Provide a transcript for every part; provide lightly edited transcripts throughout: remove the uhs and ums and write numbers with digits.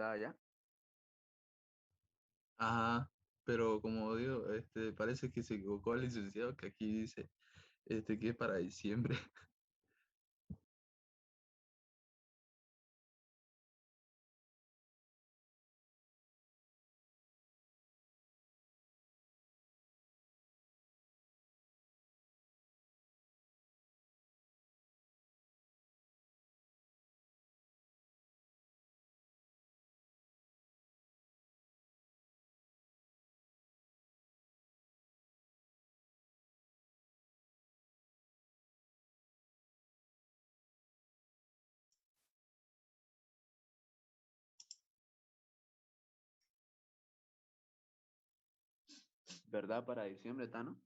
estaba allá. Ajá, pero como digo, parece que se equivocó el licenciado que aquí dice, que es para diciembre. ¿Verdad? Para diciembre, Tano.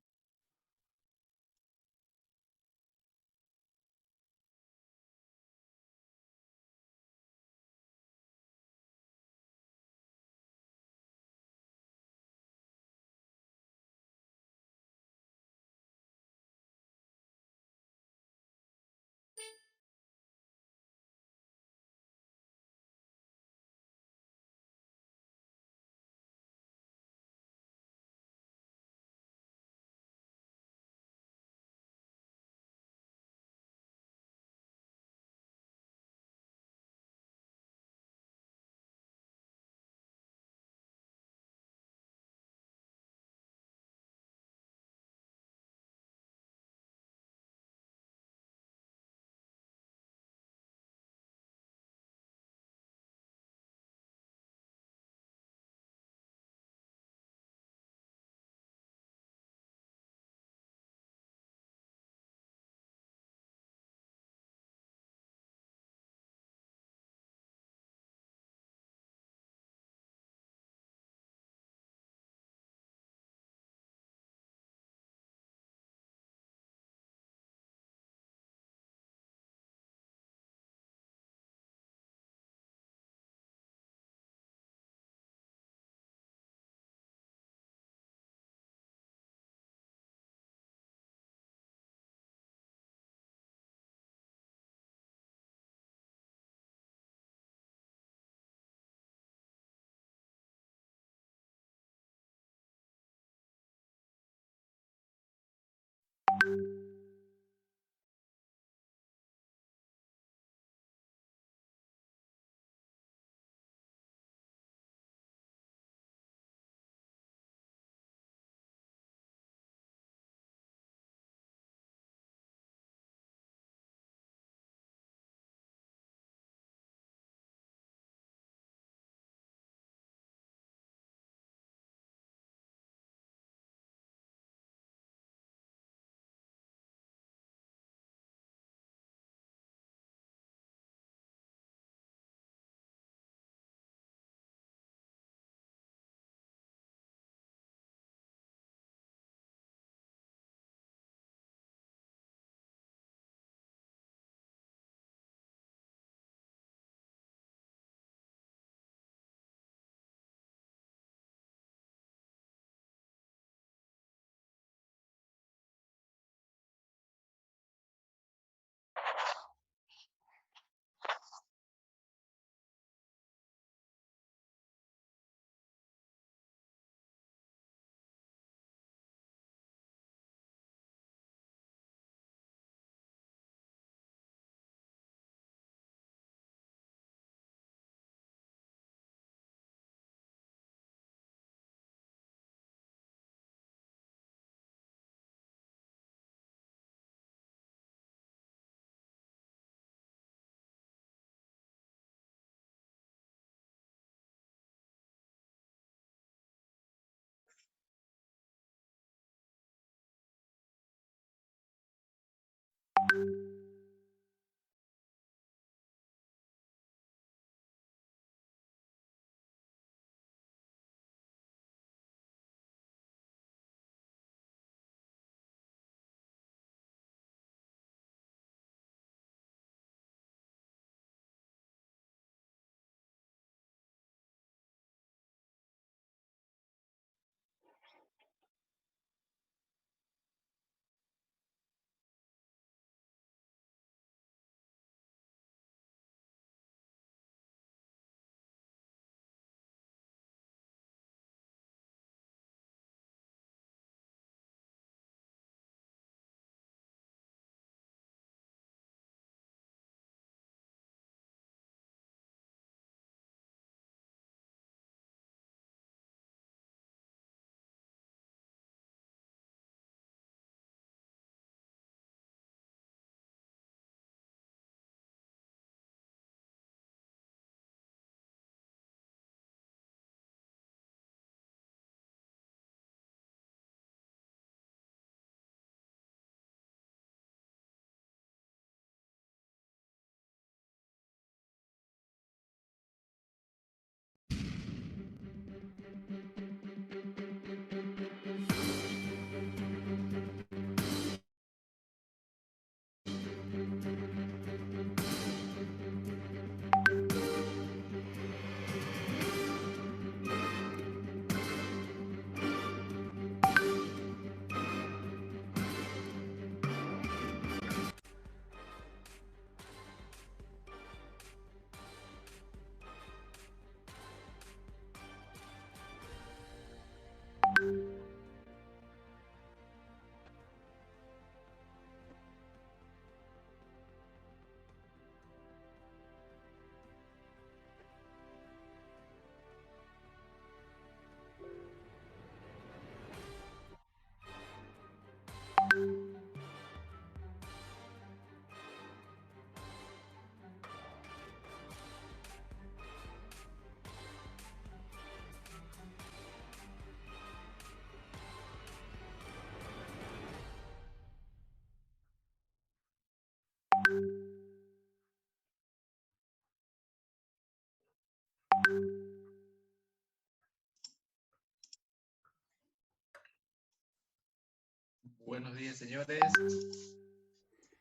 Buenos días, señores.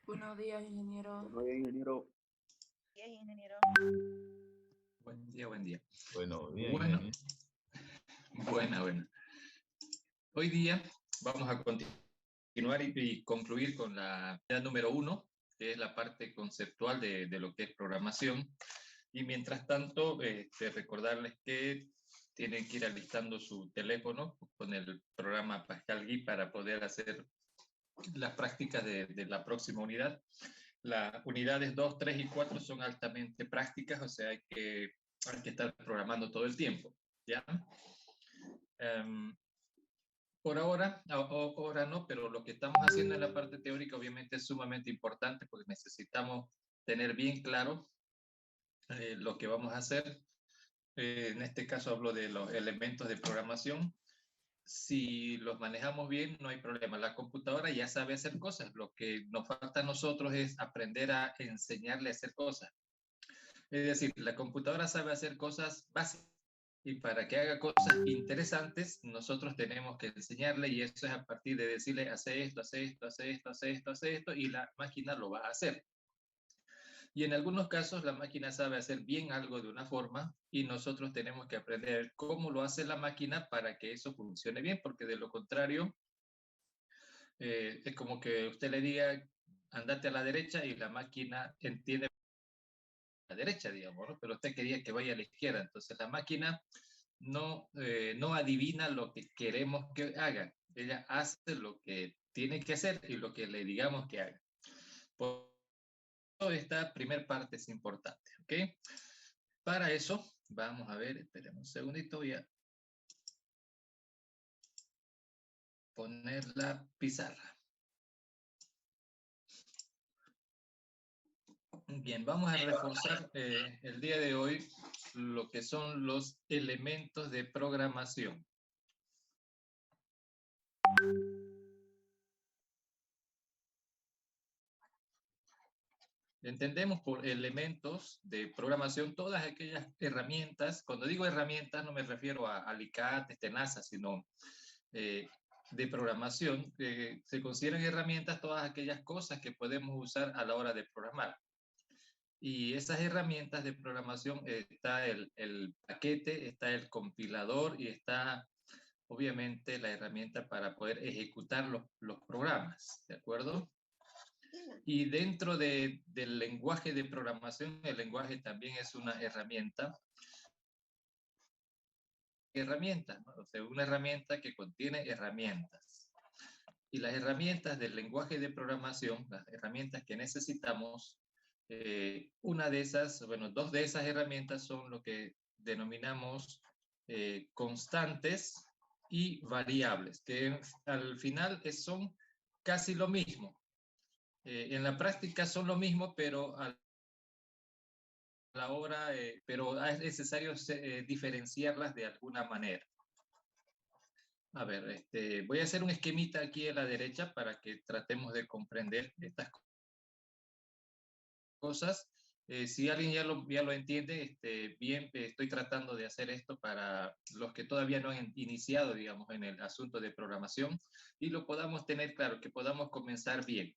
Buenos días, ingeniero. Buenos días, ingeniero. Bien, ingeniero. Buen día, buen día. Bueno, bien. Bueno, buena. Hoy día vamos a continuar y concluir con la idea número 1, que es la parte conceptual de lo que es programación. Y mientras tanto, recordarles que tienen que ir alistando su teléfono con el programa Pascal Gui para poder hacer las prácticas de la próxima unidad. Las unidades 2, 3 y 4 son altamente prácticas, o sea, hay que estar programando todo el tiempo, ¿ya? Por ahora no, pero lo que estamos haciendo en la parte teórica obviamente es sumamente importante porque necesitamos tener bien claro lo que vamos a hacer. En este caso hablo de los elementos de programación. Si los manejamos bien, no hay problema. La computadora ya sabe hacer cosas. Lo que nos falta a nosotros es aprender a enseñarle a hacer cosas. Es decir, la computadora sabe hacer cosas básicas. Y para que haga cosas interesantes, nosotros tenemos que enseñarle, y eso es a partir de decirle, hace esto, hace esto, hace esto, hace esto, hace esto, y la máquina lo va a hacer. Y en algunos casos la máquina sabe hacer bien algo de una forma y nosotros tenemos que aprender cómo lo hace la máquina para que eso funcione bien, porque de lo contrario es como que usted le diga, andate a la derecha y la máquina entiende a la derecha, digamos, ¿no? Pero usted quería que vaya a la izquierda, entonces la máquina no adivina lo que queremos que haga, ella hace lo que tiene que hacer y lo que le digamos que haga. Por esta primera parte es importante, ¿ok? Para eso, vamos a ver, esperemos un segundito, voy a poner la pizarra. Bien, vamos a reforzar el día de hoy lo que son los elementos de programación. Entendemos por elementos de programación todas aquellas herramientas. Cuando digo herramientas no me refiero a alicates, tenazas, sino de programación. Se consideran herramientas todas aquellas cosas que podemos usar a la hora de programar. Y esas herramientas de programación está el paquete, está el compilador y está obviamente la herramienta para poder ejecutar los programas, ¿de acuerdo? Y dentro del lenguaje de programación, el lenguaje también es una herramienta. ¿No? O sea, una herramienta que contiene herramientas. Y las herramientas del lenguaje de programación, las herramientas que necesitamos, una de esas, bueno, dos de esas herramientas son lo que denominamos constantes y variables, que al final son casi lo mismo. En la práctica son lo mismo, pero a la hora, pero es necesario diferenciarlas de alguna manera. A ver, voy a hacer un esquemita aquí a la derecha para que tratemos de comprender estas cosas. Si alguien ya lo entiende, bien, estoy tratando de hacer esto para los que todavía no han iniciado, digamos, en el asunto de programación y lo podamos tener claro, que podamos comenzar bien.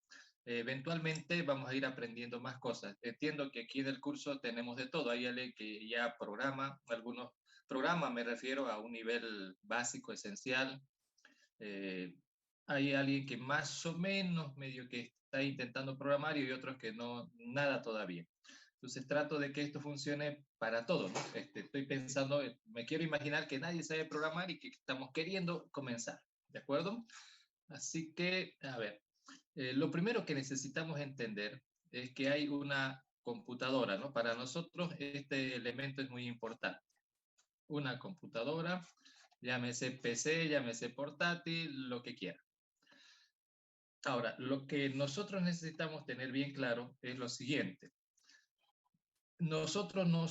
Eventualmente vamos a ir aprendiendo más cosas. Entiendo que aquí en el curso tenemos de todo. Hay alguien que ya programa, algunos programas, me refiero a un nivel básico, esencial. Hay alguien que más o menos medio que está intentando programar y otros que no, nada todavía. Entonces trato de que esto funcione para todos, ¿no? Estoy pensando, me quiero imaginar que nadie sabe programar y que estamos queriendo comenzar, ¿de acuerdo? Así que, a ver, lo primero que necesitamos entender es que hay una computadora, ¿no? Para nosotros este elemento es muy importante. Una computadora, llámese PC, llámese portátil, lo que quiera. Ahora, lo que nosotros necesitamos tener bien claro es lo siguiente. Nosotros no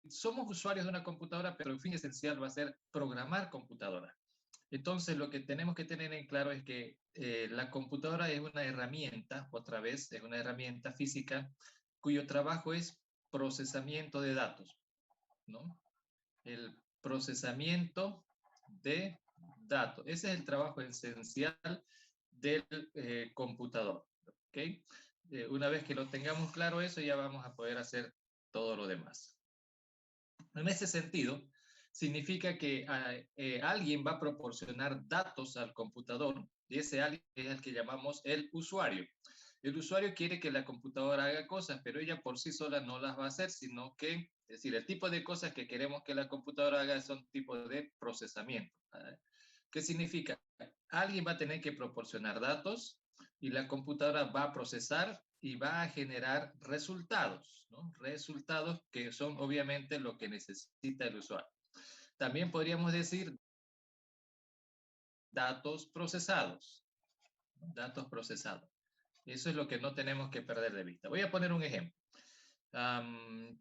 somos usuarios de una computadora, pero el fin esencial va a ser programar computadoras. Entonces, lo que tenemos que tener en claro es que la computadora es una herramienta, otra vez, es una herramienta física cuyo trabajo es procesamiento de datos, ¿no? El procesamiento de datos. Ese es el trabajo esencial del computador. ¿Okay? Una vez que lo tengamos claro eso, ya vamos a poder hacer todo lo demás. En ese sentido, significa que alguien va a proporcionar datos al computador y ese alguien es el que llamamos el usuario. El usuario quiere que la computadora haga cosas, pero ella por sí sola no las va a hacer, sino que, es decir, el tipo de cosas que queremos que la computadora haga son tipos de procesamiento. ¿Qué significa? Alguien va a tener que proporcionar datos y la computadora va a procesar y va a generar resultados, ¿no? Resultados que son obviamente lo que necesita el usuario. También podríamos decir datos procesados, ¿no? Datos procesados. Eso es lo que no tenemos que perder de vista. Voy a poner un ejemplo.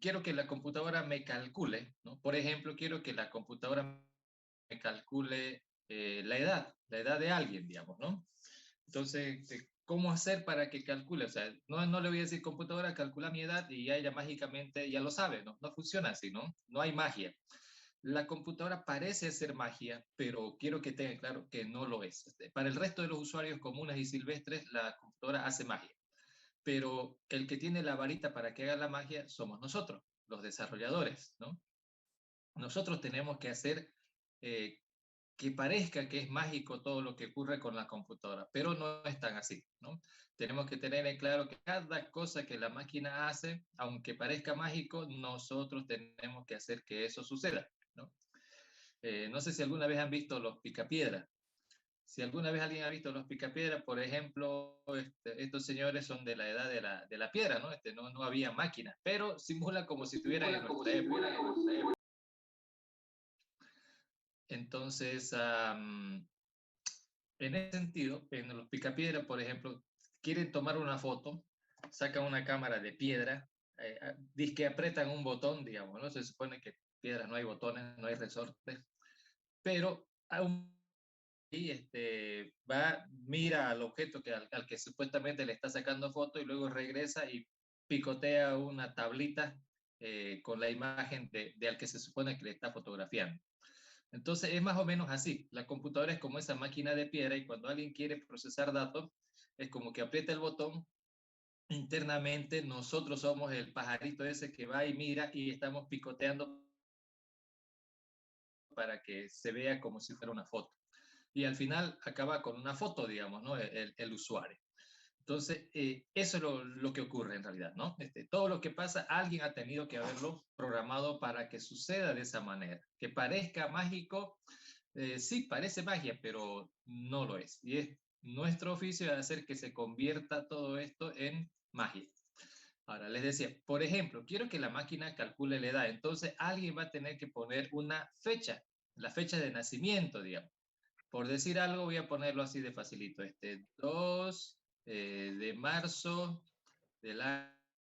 Quiero que la computadora me calcule, ¿no? Por ejemplo, quiero que la computadora me calcule la edad de alguien, digamos, ¿no? Entonces, ¿cómo hacer para que calcule? O sea, no le voy a decir computadora, calcula mi edad y ya ella mágicamente ya lo sabe, ¿no? No funciona así, ¿no? No hay magia. La computadora parece ser magia, pero quiero que tengan claro que no lo es. Para el resto de los usuarios comunes y silvestres, la computadora hace magia. Pero el que tiene la varita para que haga la magia somos nosotros, los desarrolladores, ¿no? Nosotros tenemos que hacer eh, que parezca que es mágico todo lo que ocurre con la computadora, pero no es tan así, ¿no? Tenemos que tener en claro que cada cosa que la máquina hace, aunque parezca mágico, nosotros tenemos que hacer que eso suceda, ¿no? No sé si alguna vez han visto los picapiedras. Si alguna vez alguien ha visto los picapiedras, por ejemplo, estos señores son de la edad de la piedra, ¿no? No había máquinas, pero simula como si estuvieran en nuestra época. Entonces, en ese sentido, en los picapiedra, por ejemplo, quieren tomar una foto, sacan una cámara de piedra, dice que apretan un botón, digamos, ¿no? Se supone que piedras no hay botones, no hay resortes, pero aún y mira al objeto al que supuestamente le está sacando foto y luego regresa y picotea una tablita con la imagen de al que se supone que le está fotografiando. Entonces es más o menos así. La computadora es como esa máquina de piedra y cuando alguien quiere procesar datos, es como que aprieta el botón. Internamente nosotros somos el pajarito ese que va y mira y estamos picoteando para que se vea como si fuera una foto. Y al final acaba con una foto, digamos, ¿no? El usuario. Entonces, eso es lo que ocurre en realidad, ¿no? Todo lo que pasa, alguien ha tenido que haberlo programado para que suceda de esa manera. Que parezca mágico, sí, parece magia, pero no lo es. Y es nuestro oficio hacer que se convierta todo esto en magia. Ahora, les decía, por ejemplo, quiero que la máquina calcule la edad. Entonces, alguien va a tener que poner una fecha, la fecha de nacimiento, digamos. Por decir algo, voy a ponerlo así de facilito. 2 de marzo del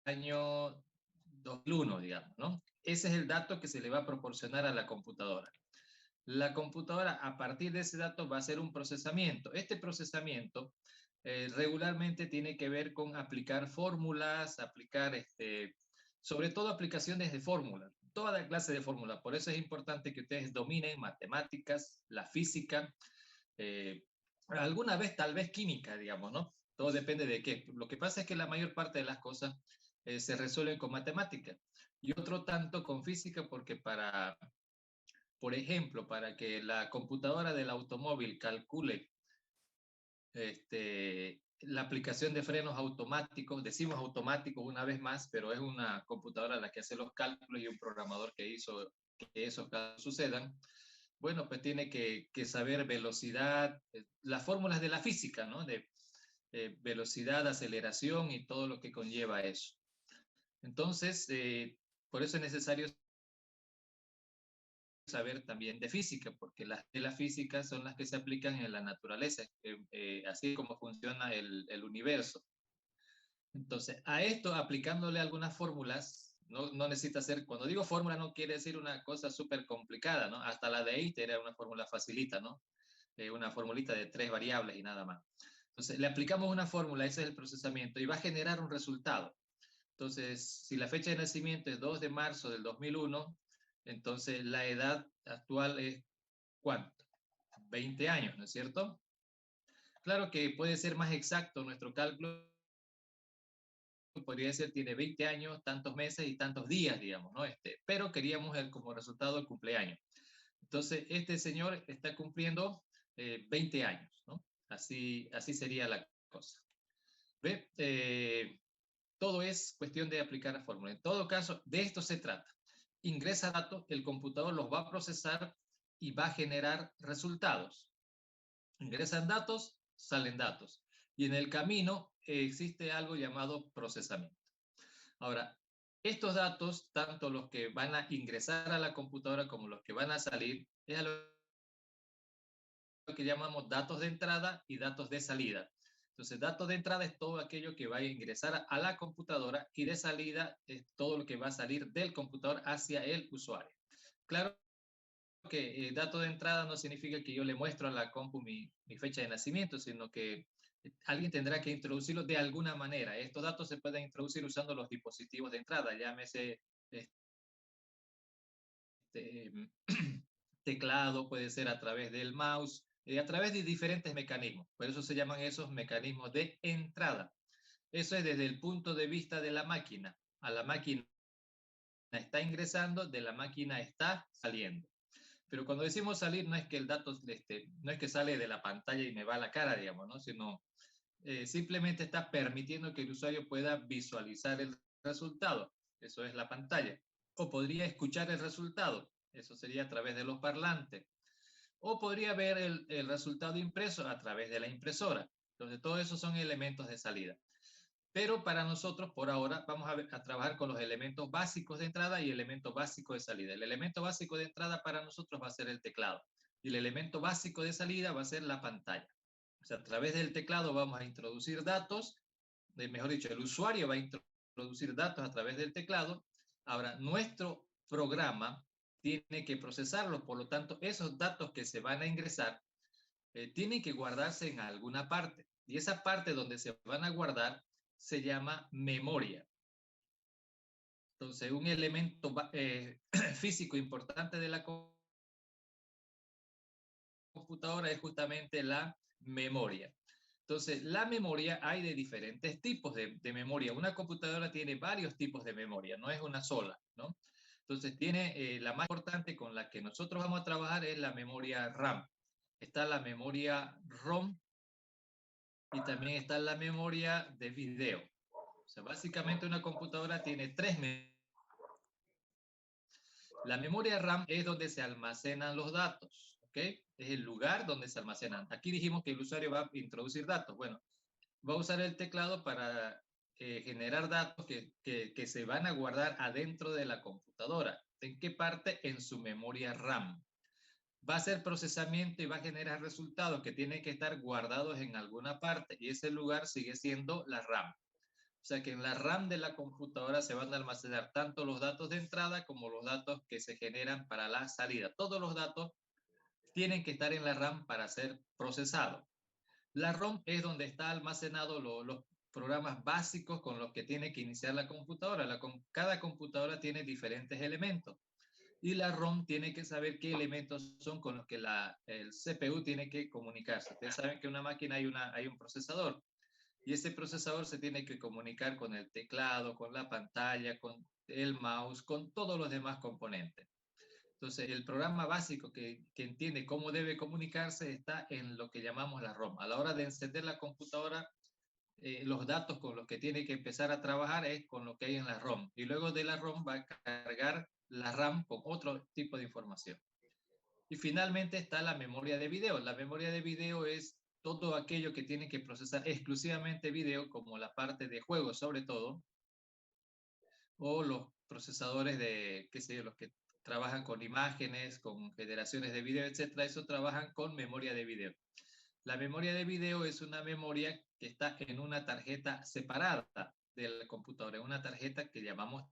año 2001, digamos, ¿no? Ese es el dato que se le va a proporcionar a la computadora. La computadora, a partir de ese dato, va a hacer un procesamiento. Este procesamiento regularmente tiene que ver con aplicar fórmulas, sobre todo aplicaciones de fórmulas, toda clase de fórmulas. Por eso es importante que ustedes dominen matemáticas, la física, alguna vez tal vez química, digamos, ¿no? Todo depende de qué. Lo que pasa es que la mayor parte de las cosas se resuelven con matemática y otro tanto con física porque por ejemplo, para que la computadora del automóvil calcule la aplicación de frenos automáticos, decimos automáticos una vez más, pero es una computadora la que hace los cálculos y un programador que hizo que esos casos sucedan. Bueno, pues tiene que saber velocidad, las fórmulas de la física, ¿no? De velocidad, aceleración y todo lo que conlleva eso. Entonces, por eso es necesario saber también de física, porque las de la física son las que se aplican en la naturaleza, así como funciona el universo. Entonces, a esto, aplicándole algunas fórmulas, no necesita ser, cuando digo fórmula no quiere decir una cosa súper complicada, ¿no? Hasta la de Einstein era una fórmula facilita, ¿no? Una formulita de 3 variables y nada más. Entonces, le aplicamos una fórmula, ese es el procesamiento, y va a generar un resultado. Entonces, si la fecha de nacimiento es 2 de marzo del 2001, entonces la edad actual es ¿cuánto? 20 años, ¿no es cierto? Claro que puede ser más exacto nuestro cálculo, podría ser tiene 20 años, tantos meses y tantos días, digamos, ¿no? Pero queríamos como resultado el cumpleaños. Entonces, este señor está cumpliendo 20 años, ¿no? Así sería la cosa. ¿Ve? Todo es cuestión de aplicar la fórmula. En todo caso, de esto se trata. Ingresa datos, el computador los va a procesar y va a generar resultados. Ingresan datos, salen datos. Y en el camino existe algo llamado procesamiento. Ahora, estos datos, tanto los que van a ingresar a la computadora como los que van a salir, es lo que llamamos datos de entrada y datos de salida. Entonces, datos de entrada es todo aquello que va a ingresar a la computadora y de salida es todo lo que va a salir del computador hacia el usuario. Claro que dato de entrada no significa que yo le muestro a la compu mi fecha de nacimiento, sino que alguien tendrá que introducirlo de alguna manera. Estos datos se pueden introducir usando los dispositivos de entrada, llámese teclado, puede ser a través del mouse, a través de diferentes mecanismos. Por eso se llaman esos mecanismos de entrada. Eso es desde el punto de vista de la máquina. A la máquina está ingresando, de la máquina está saliendo. Pero cuando decimos salir, no es que el dato, no es que sale de la pantalla y me va a la cara, digamos, ¿no? Sino simplemente está permitiendo que el usuario pueda visualizar el resultado. Eso es la pantalla. O podría escuchar el resultado. Eso sería a través de los parlantes. O podría ver el resultado impreso a través de la impresora. Entonces, todo eso son elementos de salida. Pero para nosotros, por ahora, vamos a trabajar con los elementos básicos de entrada y elementos básicos de salida. El elemento básico de entrada para nosotros va a ser el teclado. Y el elemento básico de salida va a ser la pantalla. O sea, a través del teclado vamos a introducir datos, mejor dicho, el usuario va a introducir datos a través del teclado. Ahora, nuestro programa tiene que procesarlos, por lo tanto, esos datos que se van a ingresar tienen que guardarse en alguna parte. Y esa parte donde se van a guardar se llama memoria. Entonces, un elemento físico importante de la computadora es justamente la memoria. Entonces, la memoria hay de diferentes tipos de memoria. Una computadora tiene varios tipos de memoria, no es una sola, ¿no? Entonces, tiene la más importante con la que nosotros vamos a trabajar es la memoria RAM. Está la memoria ROM y también está la memoria de video. O sea, básicamente una computadora tiene tres memorias. La memoria RAM es donde se almacenan los datos, ¿ok? Es el lugar donde se almacenan. Aquí dijimos que el usuario va a introducir datos. Bueno, va a usar el teclado para generar datos que se van a guardar adentro de la computadora. ¿En qué parte? En su memoria RAM. Va a hacer procesamiento y va a generar resultados que tienen que estar guardados en alguna parte y ese lugar sigue siendo la RAM. O sea que en la RAM de la computadora se van a almacenar tanto los datos de entrada como los datos que se generan para la salida. Todos los datos tienen que estar en la RAM para ser procesados. La ROM es donde está almacenado los programas básicos con los que tiene que iniciar la computadora. Cada computadora tiene diferentes elementos y la ROM tiene que saber qué elementos son con los que el CPU tiene que comunicarse. Ustedes saben que en una máquina hay un procesador y ese procesador se tiene que comunicar con el teclado, con la pantalla, con el mouse, con todos los demás componentes. Entonces, el programa básico que entiende cómo debe comunicarse está en lo que llamamos la ROM. A la hora de encender la computadora, los datos con los que tiene que empezar a trabajar es con lo que hay en la ROM. Y luego de la ROM va a cargar la RAM con otro tipo de información. Y finalmente está la memoria de video. La memoria de video es todo aquello que tiene que procesar exclusivamente video, como la parte de juegos sobre todo, o los procesadores de, qué sé yo, los que trabajan con imágenes, con generaciones de video, etcétera, eso trabajan con memoria de video. La memoria de video es una memoria que está en una tarjeta separada del computador, en una tarjeta que llamamos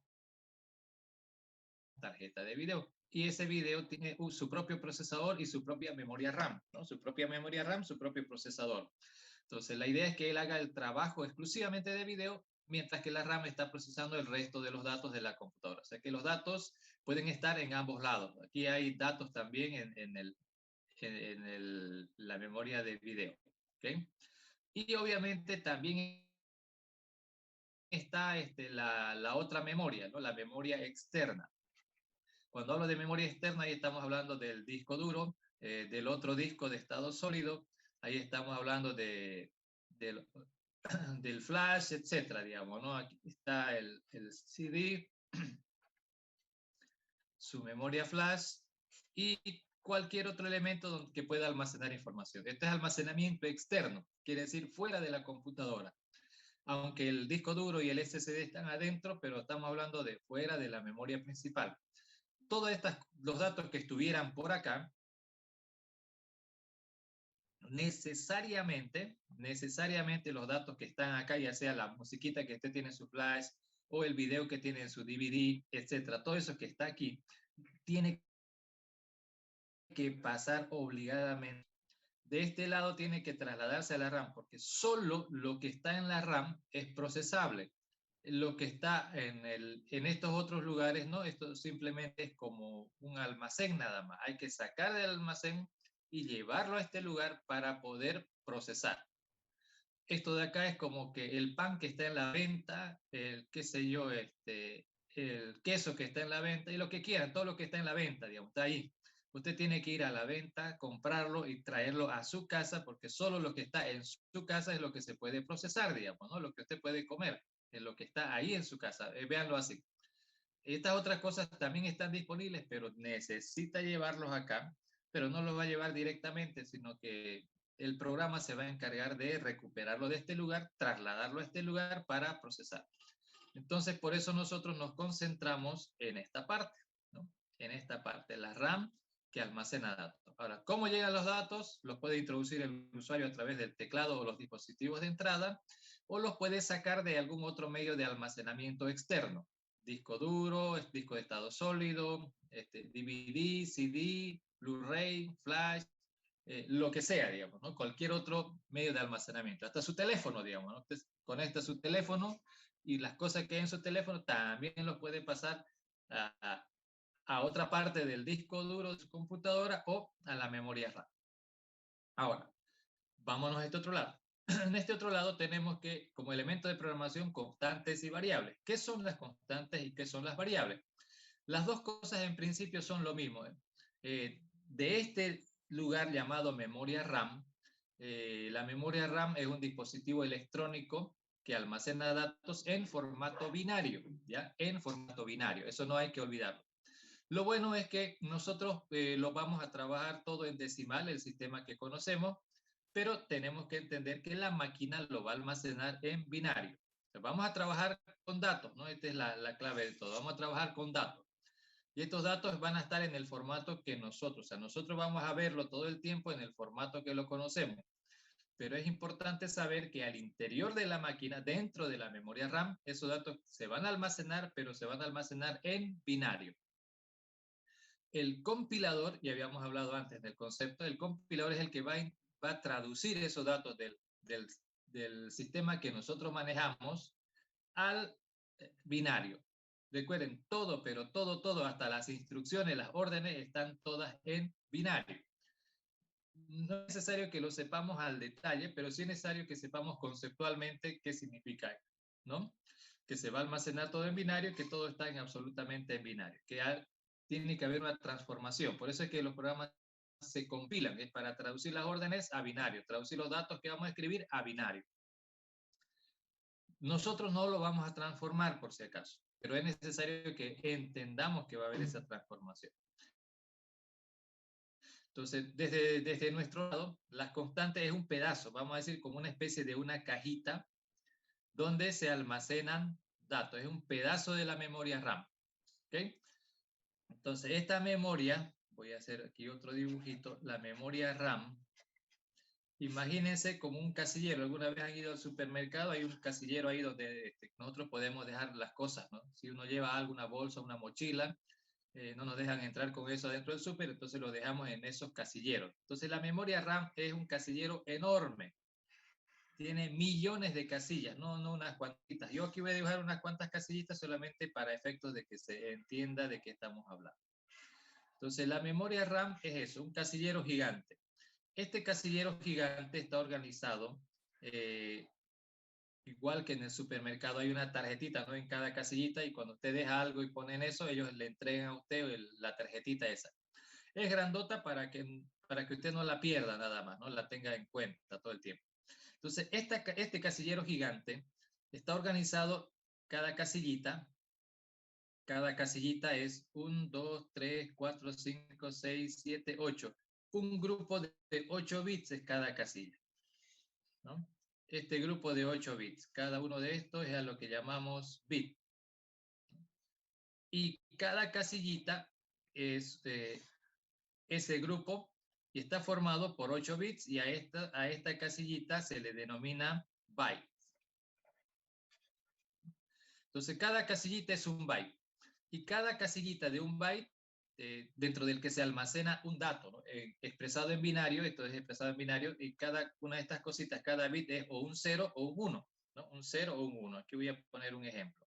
tarjeta de video. Y ese video tiene su propio procesador y su propia memoria RAM, ¿no? Su propia memoria RAM, su propio procesador. Entonces, la idea es que él haga el trabajo exclusivamente de video, mientras que la RAM está procesando el resto de los datos de la computadora. O sea que los datos pueden estar en ambos lados. Aquí hay datos también la memoria de video. ¿Okay? Y obviamente también está la otra memoria, ¿no? La memoria externa. Cuando hablo de memoria externa, ahí estamos hablando del disco duro, del otro disco de estado sólido, ahí estamos hablando del, del flash, etcétera, digamos, ¿no? Aquí está el CD, su memoria flash y cualquier otro elemento que pueda almacenar información. Este es almacenamiento externo, quiere decir fuera de la computadora. Aunque el disco duro y el SSD están adentro, pero estamos hablando de fuera de la memoria principal. Todos los datos que estuvieran por acá, necesariamente los datos que están acá, ya sea la musiquita que usted tiene en su flash o el video que tiene en su DVD, etcétera, todo eso que está aquí, tiene que pasar obligadamente. De este lado tiene que trasladarse a la RAM, porque solo lo que está en la RAM es procesable. Lo que está en estos otros lugares, no, esto simplemente es como un almacén nada más. Hay que sacar del almacén y llevarlo a este lugar para poder procesar. Esto de acá es como que el pan que está en la venta, el qué sé yo, el queso que está en la venta y lo que quieran, todo lo que está en la venta, digamos, está ahí. Usted tiene que ir a la venta, comprarlo y traerlo a su casa porque solo lo que está en su casa es lo que se puede procesar, digamos, ¿no? Lo que usted puede comer, es lo que está ahí en su casa. Véanlo así. Estas otras cosas también están disponibles, pero necesita llevarlos acá, pero no los va a llevar directamente, sino que el programa se va a encargar de recuperarlo de este lugar, trasladarlo a este lugar para procesar. Entonces, por eso nosotros nos concentramos en esta parte, ¿no? En esta parte, la RAM que almacena datos. Ahora, ¿cómo llegan los datos? Los puede introducir el usuario a través del teclado o los dispositivos de entrada, o los puede sacar de algún otro medio de almacenamiento externo. Disco duro, disco de estado sólido, DVD, CD, Blu-ray, flash, lo que sea, digamos, ¿no? Cualquier otro medio de almacenamiento, hasta su teléfono, digamos, ¿no? Usted conecta su teléfono y las cosas que hay en su teléfono también los puede pasar a otra parte del disco duro de su computadora o a la memoria RAM. Ahora, vámonos a este otro lado. En este otro lado tenemos que, como elemento de programación, constantes y variables. ¿Qué son las constantes y qué son las variables? Las dos cosas en principio son lo mismo. De este lugar llamado memoria RAM, la memoria RAM es un dispositivo electrónico que almacena datos en formato binario, ¿ya? En formato binario, eso no hay que olvidarlo. Lo bueno es que nosotros lo vamos a trabajar todo en decimal, el sistema que conocemos, pero tenemos que entender que la máquina lo va a almacenar en binario. Entonces, vamos a trabajar con datos, ¿no? Esta es la clave de todo. Vamos a trabajar con datos. Y estos datos van a estar en el formato que nosotros, o sea, nosotros vamos a verlo todo el tiempo en el formato que lo conocemos. Pero es importante saber que al interior de la máquina, dentro de la memoria RAM, esos datos se van a almacenar, pero se van a almacenar en binario. El compilador, ya habíamos hablado antes del concepto, el compilador es el que va a traducir esos datos del sistema que nosotros manejamos al binario. Recuerden, todo, pero todo, hasta las instrucciones, las órdenes, están todas en binario. No es necesario que lo sepamos al detalle, pero sí es necesario que sepamos conceptualmente qué significa, ¿no? Que se va a almacenar todo en binario, que todo está absolutamente en binario, que tiene que haber una transformación. Por eso es que los programas se compilan, es para traducir las órdenes a binario, traducir los datos que vamos a escribir a binario. Nosotros no lo vamos a transformar por si acaso, pero es necesario que entendamos que va a haber esa transformación. Entonces, desde nuestro lado, las constantes es un pedazo, vamos a decir como una especie de una cajita donde se almacenan datos, es un pedazo de la memoria RAM. ¿Okay? Entonces, esta memoria, voy a hacer aquí otro dibujito, la memoria RAM, imagínense como un casillero. ¿Alguna vez han ido al supermercado? Hay un casillero ahí donde nosotros podemos dejar las cosas, ¿no? Si uno lleva algo, una bolsa, una mochila, no nos dejan entrar con eso dentro del súper, entonces lo dejamos en esos casilleros. Entonces la memoria RAM es un casillero enorme. Tiene millones de casillas, no unas cuantitas. Yo aquí voy a dibujar unas cuantas casillitas solamente para efectos de que se entienda de qué estamos hablando. Entonces, la memoria RAM es eso, un casillero gigante. Este casillero gigante está organizado igual que en el supermercado hay una tarjetita, ¿no? En cada casillita, y cuando usted deja algo y ponen eso, ellos le entregan a usted la tarjetita esa. Es grandota para que usted no la pierda nada más, ¿no? La tenga en cuenta todo el tiempo. Entonces, este casillero gigante está organizado, cada casillita es 1, 2, 3, 4, 5, 6, 7, 8. Un grupo de 8 bits es cada casilla, ¿no? Este grupo de 8 bits, cada uno de estos es a lo que llamamos bit. Y cada casillita es ese grupo y está formado por 8 bits, y a esta casillita se le denomina byte. Entonces, cada casillita es un byte. Y cada casillita de un byte, dentro del que se almacena un dato, ¿no? Expresado en binario, esto es expresado en binario, y cada una de estas cositas, cada bit es o un 0 o un 1, ¿no? Un 0 o un 1. Aquí voy a poner un ejemplo.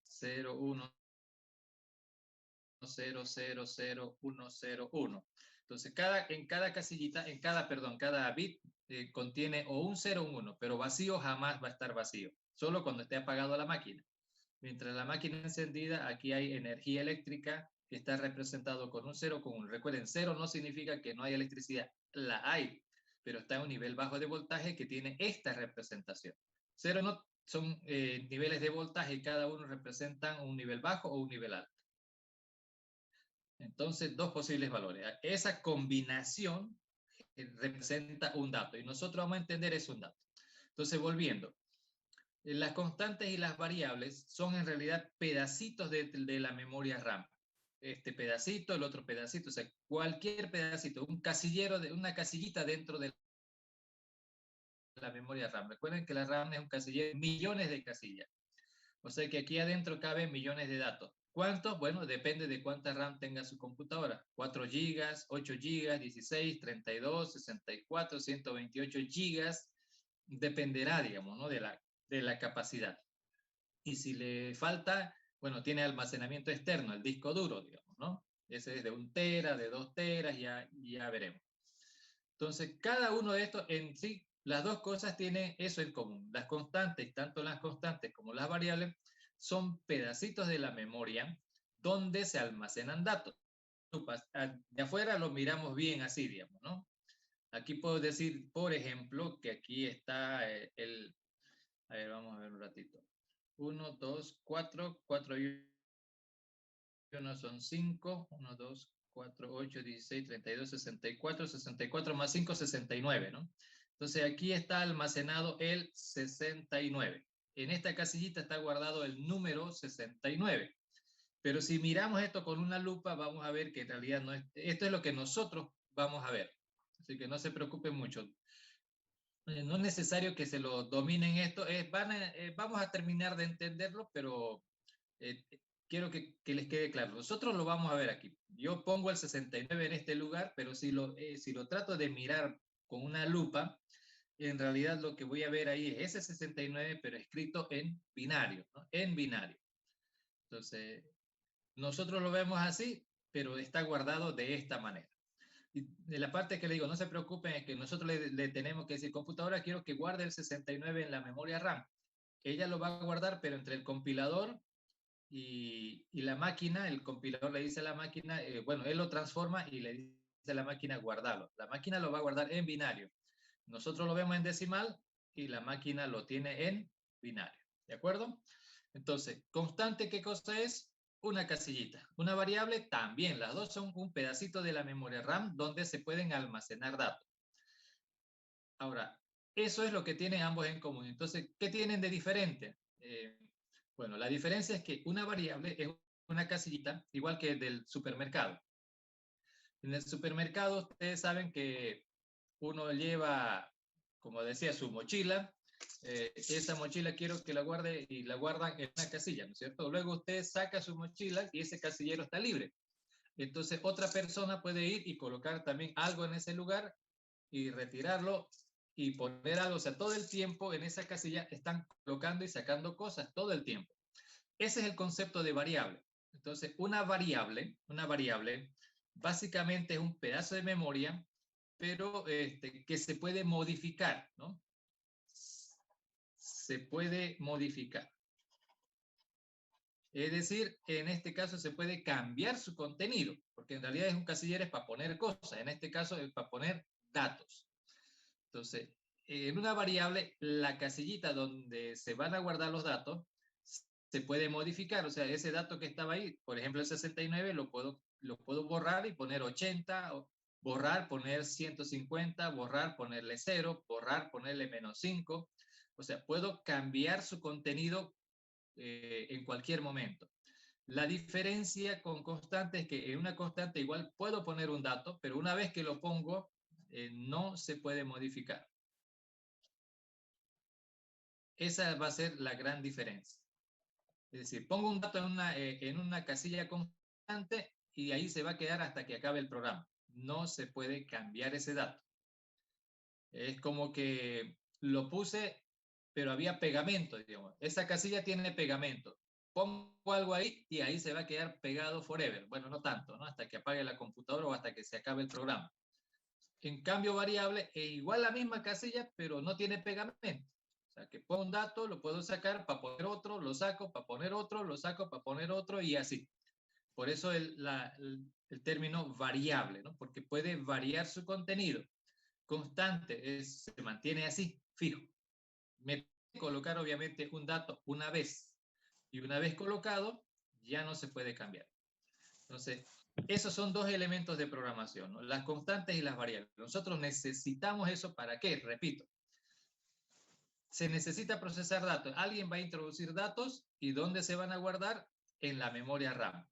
0, 1, 0, 0, 0, 1, 0, 1. Entonces, cada bit contiene o un 0 o un 1, pero vacío jamás va a estar vacío, solo cuando esté apagado la máquina. Mientras la máquina encendida, aquí hay energía eléctrica que está representado con un 0 con 1. Recuerden, 0 no significa que no hay electricidad, la hay, pero está en un nivel bajo de voltaje que tiene esta representación. 0 no son niveles de voltaje, y cada uno representan un nivel bajo o un nivel alto. Entonces, dos posibles valores. Esa combinación representa un dato, y nosotros vamos a entender es un dato. Entonces, volviendo. Las constantes y las variables son en realidad pedacitos de la memoria RAM. Este pedacito, el otro pedacito, o sea, cualquier pedacito, un casillero, una casillita dentro de la memoria RAM. Recuerden que la RAM es un casillero, millones de casillas. O sea que aquí adentro caben millones de datos. ¿Cuántos? Bueno, depende de cuánta RAM tenga su computadora. 4 GB, 8 GB, 16, 32, 64, 128 GB. Dependerá, digamos, ¿no? de la capacidad. Y si le falta, bueno, tiene almacenamiento externo, el disco duro, digamos, ¿no? Ese es de 1 tera, de 2 teras, ya veremos. Entonces, cada uno de estos en sí, las dos cosas tienen eso en común. Las constantes, tanto las constantes como las variables, son pedacitos de la memoria donde se almacenan datos. De afuera lo miramos bien así, digamos, ¿no? Aquí puedo decir, por ejemplo, que aquí está a ver, vamos a ver un ratito. 1, 2, 4, 4 y 1 son 5, 1, 2, 4, 8, 16, 32, 64, 64 más 5, 69, ¿no? Entonces aquí está almacenado el 69. En esta casillita está guardado el número 69. Pero si miramos esto con una lupa, vamos a ver que en realidad no es, esto es lo que nosotros vamos a ver. Así que no se preocupen mucho. No es necesario que se lo dominen esto, vamos a terminar de entenderlo, pero quiero que les quede claro. Nosotros lo vamos a ver aquí. Yo pongo el 69 en este lugar, pero si lo trato de mirar con una lupa, en realidad lo que voy a ver ahí es ese 69, pero escrito en binario, ¿no? En binario. Entonces, nosotros lo vemos así, pero está guardado de esta manera. Y de la parte que le digo, no se preocupen, es que nosotros le tenemos que decir, computadora, quiero que guarde el 69 en la memoria RAM. Ella lo va a guardar, pero entre el compilador y la máquina, el compilador le dice a la máquina, bueno, él lo transforma y le dice a la máquina guardarlo. La máquina lo va a guardar en binario. Nosotros lo vemos en decimal y la máquina lo tiene en binario. ¿De acuerdo? Entonces, constante, ¿qué cosa es? Una casillita. Una variable también. Las dos son un pedacito de la memoria RAM donde se pueden almacenar datos. Ahora, eso es lo que tienen ambos en común. Entonces, ¿qué tienen de diferente? Bueno, la diferencia es que una variable es una casillita, igual que del supermercado. En el supermercado, ustedes saben que uno lleva, como decía, su mochila. Esa mochila quiero que la guarde y la guardan en una casilla, ¿no es cierto? Luego usted saca su mochila y ese casillero está libre. Entonces otra persona puede ir y colocar también algo en ese lugar y retirarlo y poner algo. O sea, todo el tiempo en esa casilla están colocando y sacando cosas, todo el tiempo. Ese es el concepto de variable. Entonces, una variable básicamente es un pedazo de memoria, pero que se puede modificar, ¿no? Se puede modificar. Es decir, en este caso se puede cambiar su contenido, porque en realidad es un casillero es para poner cosas, en este caso es para poner datos. Entonces, en una variable, la casillita donde se van a guardar los datos se puede modificar, o sea, ese dato que estaba ahí, por ejemplo, el 69, lo puedo borrar y poner 80, o borrar, poner 150, borrar, ponerle 0, borrar, ponerle -5, o sea, puedo cambiar su contenido en cualquier momento. La diferencia con constante es que en una constante igual puedo poner un dato, pero una vez que lo pongo, no se puede modificar. Esa va a ser la gran diferencia. Es decir, pongo un dato en una casilla constante y ahí se va a quedar hasta que acabe el programa. No se puede cambiar ese dato. Es como que lo puse, pero había pegamento, digamos. Esa casilla tiene pegamento. Pongo algo ahí y ahí se va a quedar pegado forever. Bueno, no tanto, ¿no? Hasta que apague la computadora o hasta que se acabe el programa. En cambio, variable es igual la misma casilla, pero no tiene pegamento. O sea, que pongo un dato, lo puedo sacar para poner otro, lo saco para poner otro, lo saco para poner otro y así. Por eso el término variable, ¿no? Porque puede variar su contenido. Constante se mantiene así, fijo. Me puede colocar obviamente un dato una vez y una vez colocado ya no se puede cambiar. Entonces, esos son dos elementos de programación, ¿no? Las constantes y las variables. Nosotros necesitamos eso para qué, repito. Se necesita procesar datos. Alguien va a introducir datos y ¿dónde se van a guardar? En la memoria RAM.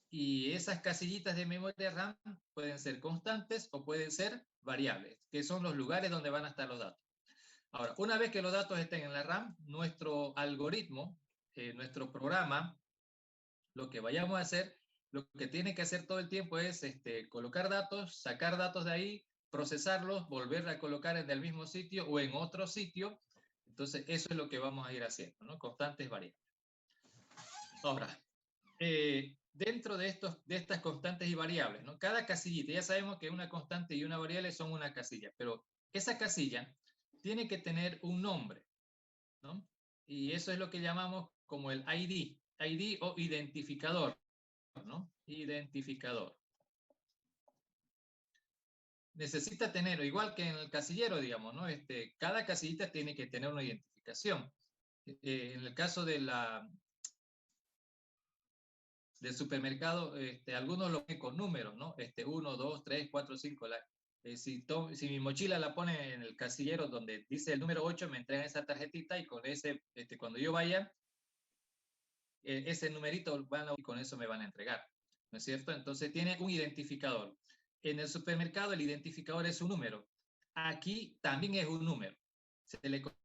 Y esas casillitas de memoria RAM pueden ser constantes o pueden ser variables, que son los lugares donde van a estar los datos. Ahora, una vez que los datos estén en la RAM, nuestro algoritmo, nuestro programa, lo que vayamos a hacer, lo que tiene que hacer todo el tiempo es colocar datos, sacar datos de ahí, procesarlos, volver a colocar en el mismo sitio o en otro sitio. Entonces, eso es lo que vamos a ir haciendo, ¿no? Constantes variables. Ahora, dentro de estas constantes y variables, ¿no? Cada casillita, ya sabemos que una constante y una variable son una casilla, pero esa casilla tiene que tener un nombre, ¿no? Y eso es lo que llamamos como el ID o identificador, ¿no? Identificador. Necesita tener, igual que en el casillero, digamos, ¿no? Cada casillita tiene que tener una identificación. En el caso del supermercado, algunos lo ponen con números, ¿no? 1, 2, 3, 4, 5. Si mi mochila la pone en el casillero donde dice el número 8, me entregan esa tarjetita y con ese, cuando yo vaya, ese numerito y con eso me van a entregar, ¿no es cierto? Entonces tiene un identificador. En el supermercado el identificador es un número. Aquí también es un número. Se le conoce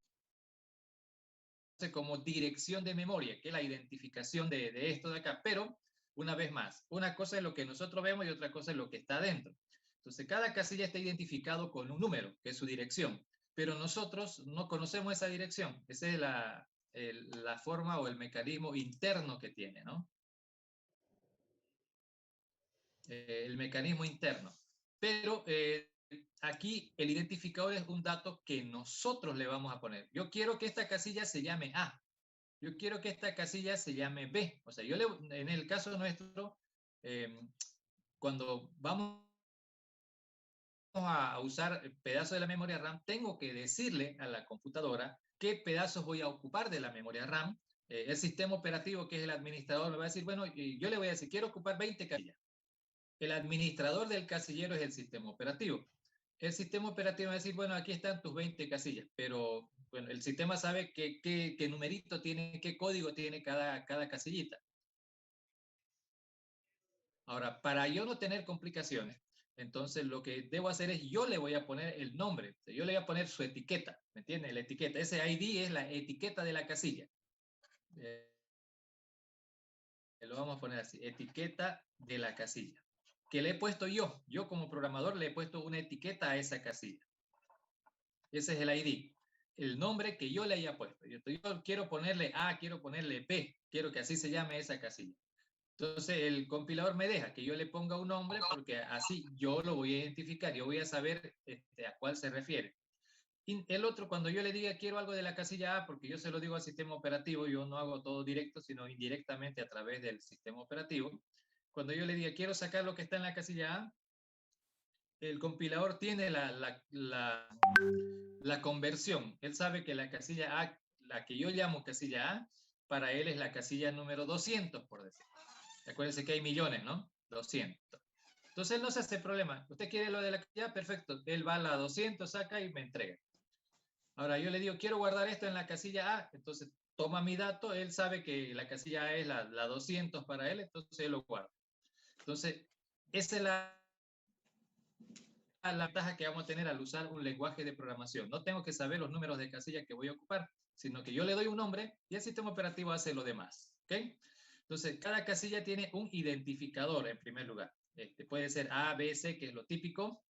como dirección de memoria, que es la identificación de esto de acá. Pero, una vez más, una cosa es lo que nosotros vemos y otra cosa es lo que está dentro. Entonces, cada casilla está identificado con un número, que es su dirección. Pero nosotros no conocemos esa dirección. Esa es la forma o el mecanismo interno que tiene, ¿no? El mecanismo interno. Pero aquí el identificador es un dato que nosotros le vamos a poner. Yo quiero que esta casilla se llame A. Yo quiero que esta casilla se llame B. O sea, en el caso nuestro, cuando vamos a usar pedazos de la memoria RAM, tengo que decirle a la computadora qué pedazos voy a ocupar de la memoria RAM. El sistema operativo, que es el administrador, me va a decir, bueno, yo le voy a decir, quiero ocupar 20 casillas. El administrador del casillero es el sistema operativo. El sistema operativo va a decir, bueno, aquí están tus 20 casillas, pero bueno, el sistema sabe qué numerito tiene, qué código tiene cada casillita. Ahora, para yo no tener complicaciones, entonces lo que debo hacer es, yo le voy a poner el nombre, yo le voy a poner su etiqueta, ¿me entiende? La etiqueta, ese ID es la etiqueta de la casilla. Lo vamos a poner así, etiqueta de la casilla. Que le he puesto yo como programador le he puesto una etiqueta a esa casilla. Ese es el ID, el nombre que yo le haya puesto. Yo quiero ponerle A, quiero ponerle B, quiero que así se llame esa casilla. Entonces el compilador me deja que yo le ponga un nombre porque así yo lo voy a identificar, yo voy a saber a cuál se refiere. Y el otro, cuando yo le diga quiero algo de la casilla A, porque yo se lo digo al sistema operativo, yo no hago todo directo, sino indirectamente a través del sistema operativo. Cuando yo le diga quiero sacar lo que está en la casilla A, el compilador tiene la conversión. Él sabe que la casilla A, la que yo llamo casilla A, para él es la casilla número 200, por decir. Acuérdense que hay millones, ¿no? 200. Entonces él no se hace problema. Usted quiere lo de la casilla A, perfecto. Él va a la 200, saca y me entrega. Ahora yo le digo, quiero guardar esto en la casilla A, entonces toma mi dato, él sabe que la casilla A es la 200 para él, entonces él lo guarda. Entonces, esa es la ventaja que vamos a tener al usar un lenguaje de programación. No tengo que saber los números de casilla que voy a ocupar, sino que yo le doy un nombre y el sistema operativo hace lo demás. ¿Okay? Entonces, cada casilla tiene un identificador en primer lugar. Puede ser A, B, C, que es lo típico.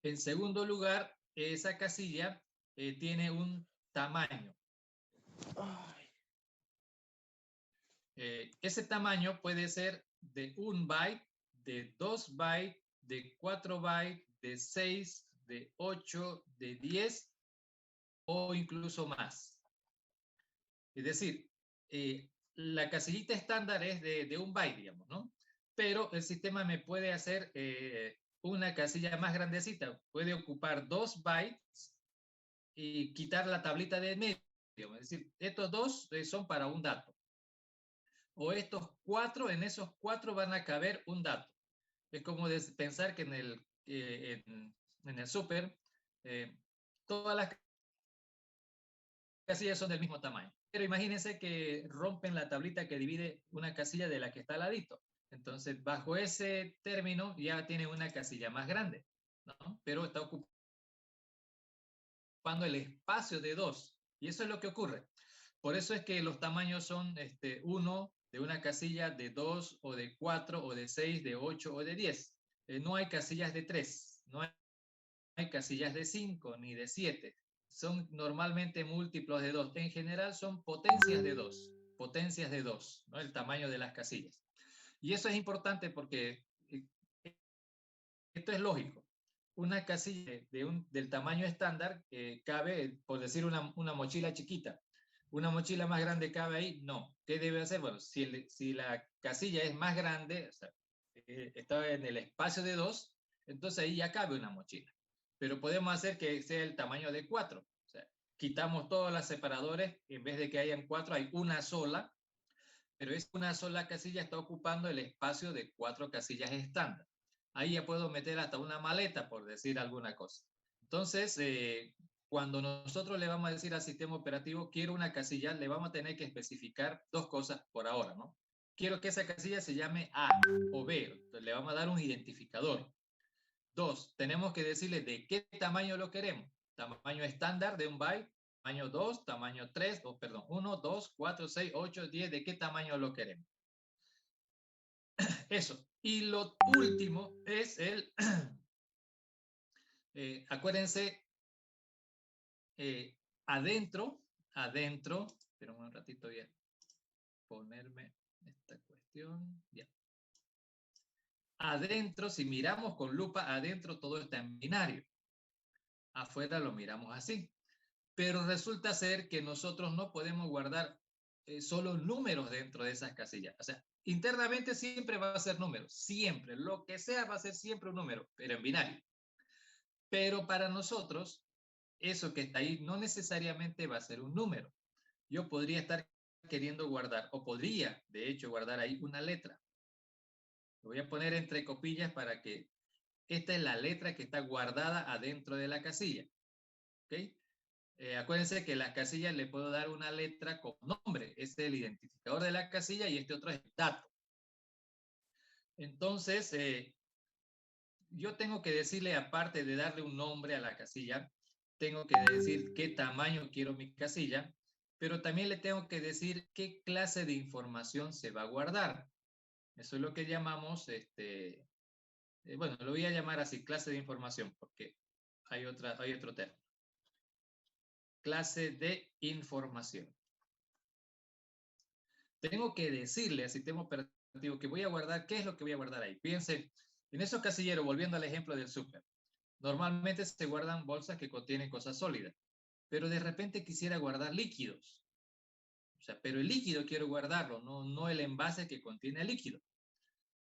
En segundo lugar, esa casilla tiene un tamaño. Ese tamaño puede ser de 1 byte, de 2 bytes, de 4 bytes, de 6, de 8, de 10 o incluso más. Es decir, la casillita estándar es de 1 byte, digamos, ¿no? Pero el sistema me puede hacer una casilla más grandecita. Puede ocupar 2 bytes y quitar la tablita de medio. Es decir, estos dos son para un dato. O estos 4, en esos 4 van a caber un dato. Es como pensar que en el súper todas las casillas son del mismo tamaño. Pero imagínense que rompen la tablita que divide una casilla de la que está al ladito. Entonces, bajo ese término ya tiene una casilla más grande, ¿no? Pero está ocupando el espacio de 2. Y eso es lo que ocurre. Por eso es que los tamaños son 1 de una casilla, de 2 o de 4 o de 6, de 8 o de 10. No hay casillas de 3, no hay casillas de 5 ni de 7. Son normalmente múltiplos de 2. En general son potencias de 2, ¿no? El tamaño de las casillas. Y eso es importante porque esto es lógico. Una casilla del tamaño estándar cabe, por decir, una mochila chiquita. ¿Una mochila más grande cabe ahí? No. ¿Qué debe hacer? Bueno, si la casilla es más grande, o sea, está en el espacio de 2, entonces ahí ya cabe una mochila. Pero podemos hacer que sea el tamaño de 4. O sea, quitamos todos los separadores, en vez de que hayan 4, hay una sola, pero es una sola casilla está ocupando el espacio de 4 casillas estándar. Ahí ya puedo meter hasta una maleta, por decir alguna cosa. Entonces, cuando nosotros le vamos a decir al sistema operativo, quiero una casilla, le vamos a tener que especificar 2 cosas por ahora, ¿no? Quiero que esa casilla se llame A o B. Entonces, le vamos a dar un identificador. 2, tenemos que decirle de qué tamaño lo queremos. Tamaño estándar de 1 byte, tamaño 2, tamaño 3, perdón, 1, 2, 4, 6, 8, 10, de qué tamaño lo queremos. Eso. Y lo último es acuérdense, adentro, esperen un ratito, voy a ponerme esta cuestión, ya. Adentro, si miramos con lupa, adentro todo está en binario. Afuera lo miramos así. Pero resulta ser que nosotros no podemos guardar solo números dentro de esas casillas. O sea, internamente siempre va a ser números, siempre. Lo que sea va a ser siempre un número, pero en binario. Pero para nosotros, eso que está ahí no necesariamente va a ser un número. Yo podría estar queriendo guardar, o podría, de hecho, guardar ahí una letra. Lo voy a poner entre copillas para que esta es la letra que está guardada adentro de la casilla. ¿Ok? Acuérdense que las casillas le puedo dar una letra con nombre. Este es el identificador de la casilla y este otro es el dato. Entonces, yo tengo que decirle, aparte de darle un nombre a la casilla, tengo que decir qué tamaño quiero mi casilla, pero también le tengo que decir qué clase de información se va a guardar. Eso es lo que llamamos, bueno, lo voy a llamar así, clase de información, porque hay otro término. Clase de información. tengo que decirle al sistema operativo que voy a guardar, qué es lo que voy a guardar ahí. Fíjense, en esos casilleros, volviendo al ejemplo del súper, normalmente se guardan bolsas que contienen cosas sólidas, pero de repente quisiera guardar líquidos. O sea, pero el líquido quiero guardarlo, no el envase que contiene el líquido.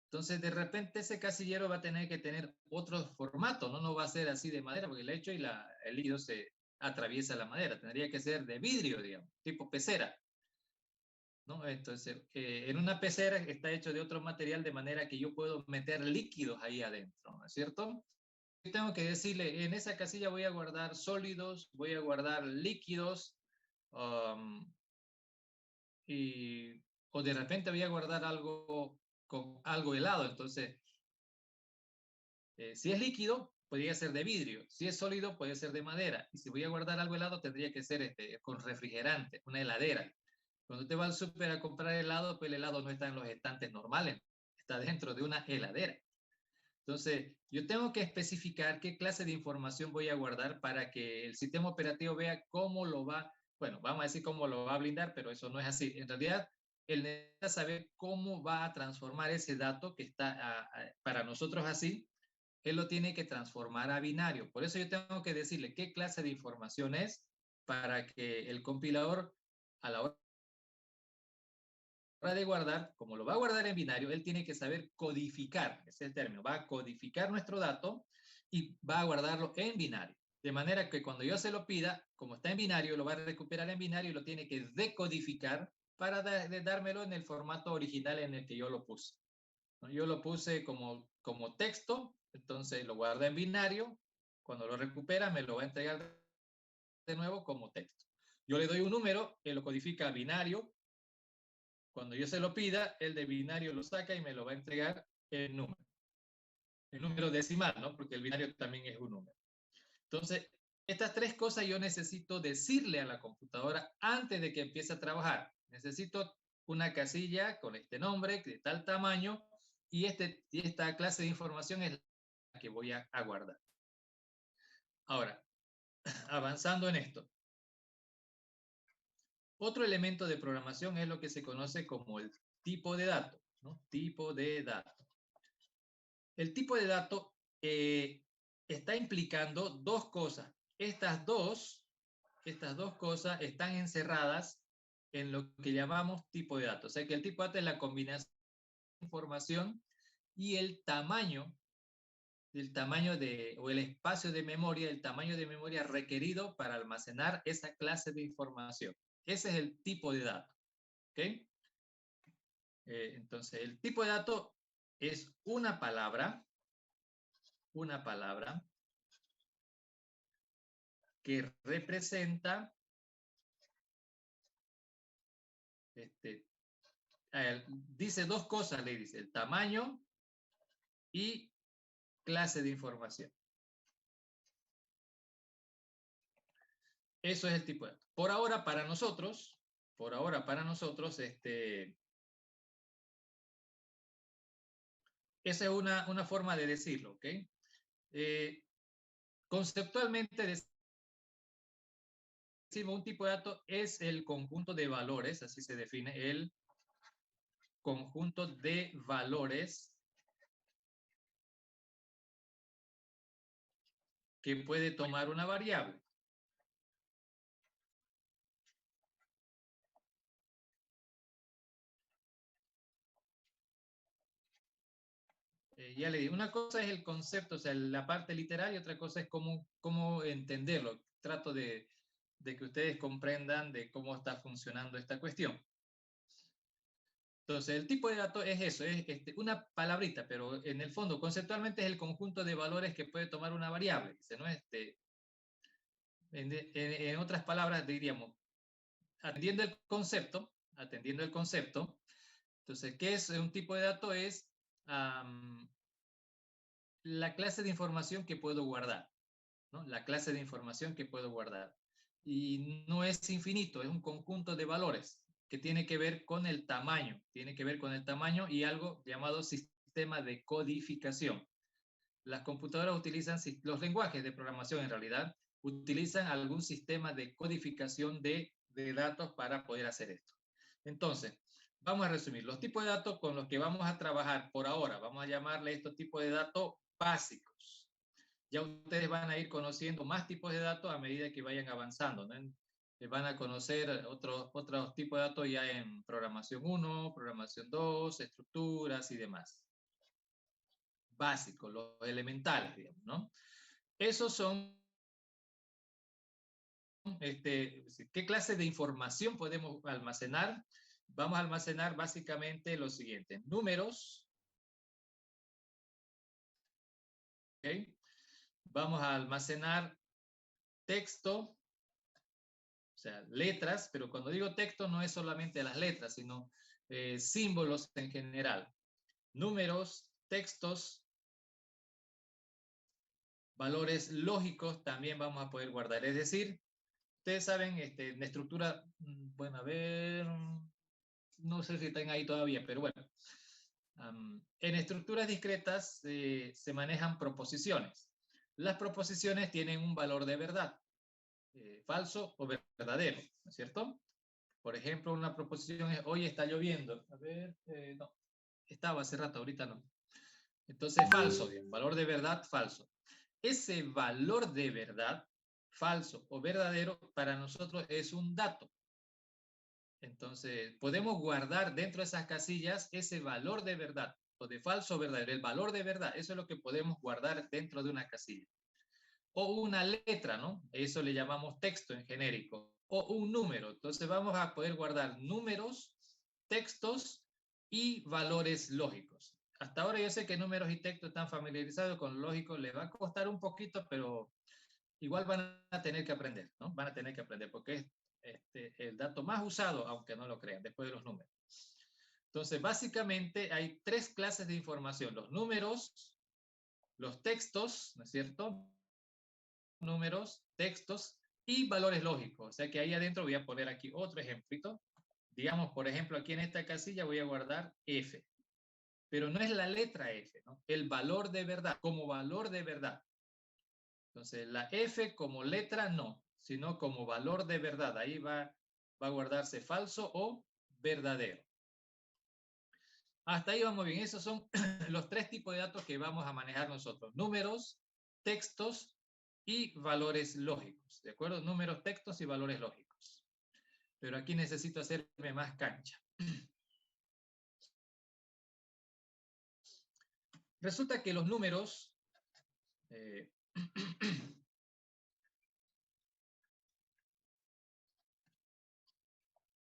Entonces, de repente ese casillero va a tener que tener otro formato, no va a ser así de madera, porque el hecho y el líquido se atraviesa la madera. Tendría que ser de vidrio, digamos, tipo pecera, ¿no? Entonces, en una pecera está hecho de otro material de manera que yo puedo meter líquidos ahí adentro, ¿no es cierto? Yo tengo que decirle, en esa casilla voy a guardar sólidos, voy a guardar líquidos, um, o de repente voy a guardar algo con algo helado. Entonces, si es líquido, podría ser de vidrio. Si es sólido, puede ser de madera. Y si voy a guardar algo helado, tendría que ser con refrigerante, una heladera. Cuando usted va al súper a comprar helado, pues el helado no está en los estantes normales, está dentro de una heladera. Entonces, yo tengo que especificar qué clase de información voy a guardar para que el sistema operativo vea cómo lo va, bueno, vamos a decir cómo lo va a blindar, pero eso no es así. En realidad, él necesita saber cómo va a transformar ese dato que está para nosotros así, él lo tiene que transformar a binario. Por eso yo tengo que decirle qué clase de información es para que el compilador, a la hora de guardar, como lo va a guardar en binario, él tiene que saber codificar, ese es el término, va a codificar nuestro dato y va a guardarlo en binario. De manera que cuando yo se lo pida, como está en binario, lo va a recuperar en binario y lo tiene que decodificar para dármelo en el formato original en el que yo lo puse. Yo lo puse como texto, entonces lo guarda en binario. Cuando lo recupera, me lo va a entregar de nuevo como texto. Yo le doy un número, él lo codifica a binario. Cuando yo se lo pida, el de binario lo saca y me lo va a entregar el número decimal, ¿no? Porque el binario también es un número. Entonces, estas tres cosas yo necesito decirle a la computadora antes de que empiece a trabajar. Necesito una casilla con este nombre, de tal tamaño, y esta clase de información es la que voy a guardar. Ahora, avanzando en esto. Otro elemento de programación es lo que se conoce como el tipo de dato, ¿no? Tipo de dato. El tipo de dato está implicando dos cosas. Estas dos cosas están encerradas en lo que llamamos tipo de datos. O sea que el tipo de datos es la combinación de información y el tamaño o el espacio de memoria, el tamaño de memoria requerido para almacenar esa clase de información. Ese es el tipo de dato. ¿Okay? Entonces, el tipo de dato es una palabra que representa dice dos cosas, le dice el tamaño y clase de información. Eso es el tipo de dato. Por ahora para nosotros, esa es una forma de decirlo, ¿ok? Conceptualmente decimos un tipo de dato es el conjunto de valores, así se define, el conjunto de valores que puede tomar una variable. Ya le digo, una cosa es el concepto, o sea, la parte literal, y otra cosa es cómo entenderlo. Trato de que ustedes comprendan de cómo está funcionando esta cuestión. Entonces, el tipo de dato es eso, es una palabrita, pero en el fondo, conceptualmente es el conjunto de valores que puede tomar una variable. ¿No? En otras palabras, diríamos, atendiendo el concepto, entonces, ¿qué es un tipo de dato? Es la clase de información que puedo guardar, ¿no? La clase de información que puedo guardar. Y no es infinito, es un conjunto de valores que tiene que ver con el tamaño, y algo llamado sistema de codificación. Las computadoras utilizan, los lenguajes de programación en realidad, utilizan algún sistema de codificación de datos para poder hacer esto. Entonces, vamos a resumir. Los tipos de datos con los que vamos a trabajar por ahora, vamos a llamarle estos tipos de datos básicos. Ya ustedes van a ir conociendo más tipos de datos a medida que vayan avanzando, ¿no? Van a conocer otros tipos de datos ya en programación 1, programación 2, estructuras y demás. Básicos, los elementales, digamos, ¿no? Esos son, ¿qué clase de información podemos almacenar? Vamos a almacenar básicamente lo siguiente: números, ¿ok? Vamos a almacenar texto, o sea, letras, pero cuando digo texto no es solamente las letras, sino símbolos en general. Números, textos, valores lógicos también vamos a poder guardar. Es decir, ustedes saben, en estructura, bueno, a ver, no sé si están ahí todavía, pero bueno. En estructuras discretas se manejan proposiciones. Las proposiciones tienen un valor de verdad, falso o verdadero, ¿no es cierto? Por ejemplo, una proposición es: hoy está lloviendo. A ver, no, estaba hace rato, ahorita no. Entonces, falso, bien, valor de verdad, falso. Ese valor de verdad, falso o verdadero, para nosotros es un dato. Entonces, podemos guardar dentro de esas casillas ese valor de verdad, o de falso o verdadero, el valor de verdad. Eso es lo que podemos guardar dentro de una casilla. O una letra, ¿no? Eso le llamamos texto en genérico. O un número. Entonces vamos a poder guardar números, textos y valores lógicos. Hasta ahora yo sé que números y textos están familiarizados con lógico. Les va a costar un poquito, pero igual van a tener que aprender, ¿no? Van a tener que aprender porque es el dato más usado, aunque no lo crean, después de los números. Entonces, básicamente hay tres clases de información: los números, los textos, ¿no es cierto? Números, textos y valores lógicos. O sea que ahí adentro voy a poner aquí otro ejemplito. Digamos, por ejemplo, aquí en esta casilla voy a guardar F. Pero no es la letra F, ¿no? El valor de verdad, como valor de verdad. Entonces, la F como letra no, sino como valor de verdad. Ahí va a guardarse falso o verdadero. Hasta ahí vamos bien. Esos son los tres tipos de datos que vamos a manejar nosotros: números, textos y valores lógicos. ¿De acuerdo? Números, textos y valores lógicos. Pero aquí necesito hacerme más cancha. Resulta que los números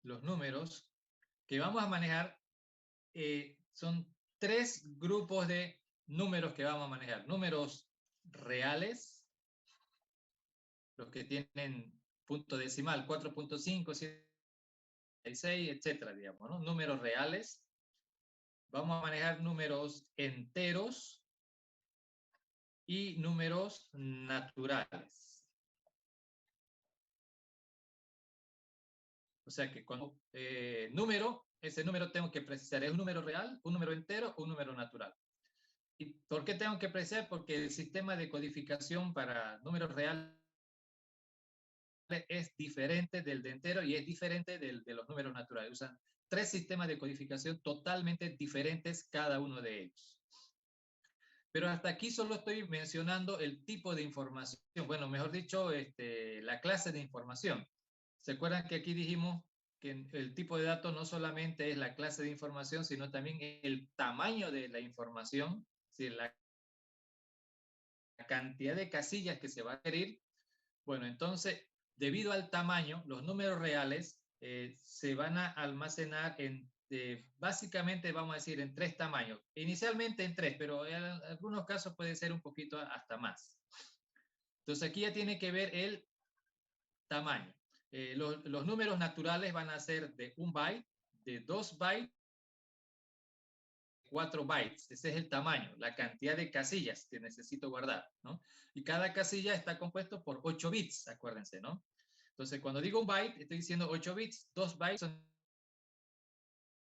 los números que vamos a manejar son tres grupos de números que vamos a manejar: números reales, los que tienen punto decimal 4.5, 6, etcétera, digamos, ¿no? Números reales. Vamos a manejar números enteros y números naturales. O sea que cuando número, ese número tengo que precisar: ¿es un número real, un número entero o un número natural? ¿Y por qué tengo que precisar? Porque el sistema de codificación para números reales es diferente del de entero y es diferente de los números naturales. Usan tres sistemas de codificación totalmente diferentes cada uno de ellos. Pero hasta aquí solo estoy mencionando el tipo de información. Bueno, mejor dicho, la clase de información. ¿Se acuerdan que aquí dijimos que el tipo de datos no solamente es la clase de información, sino también el tamaño de la información, es decir, la cantidad de casillas que se va a requerir? Bueno, entonces, debido al tamaño, los números reales se van a almacenar básicamente, vamos a decir, en tres tamaños. Inicialmente en tres, pero en algunos casos puede ser un poquito hasta más. Entonces aquí ya tiene que ver el tamaño. Los números naturales van a ser de 1 byte, de 2 bytes, 4 bytes. Ese es el tamaño, la cantidad de casillas que necesito guardar, ¿no? Y cada casilla está compuesto por 8 bits, acuérdense, ¿no? Entonces, cuando digo 1 byte, estoy diciendo 8 bits, 2 bytes son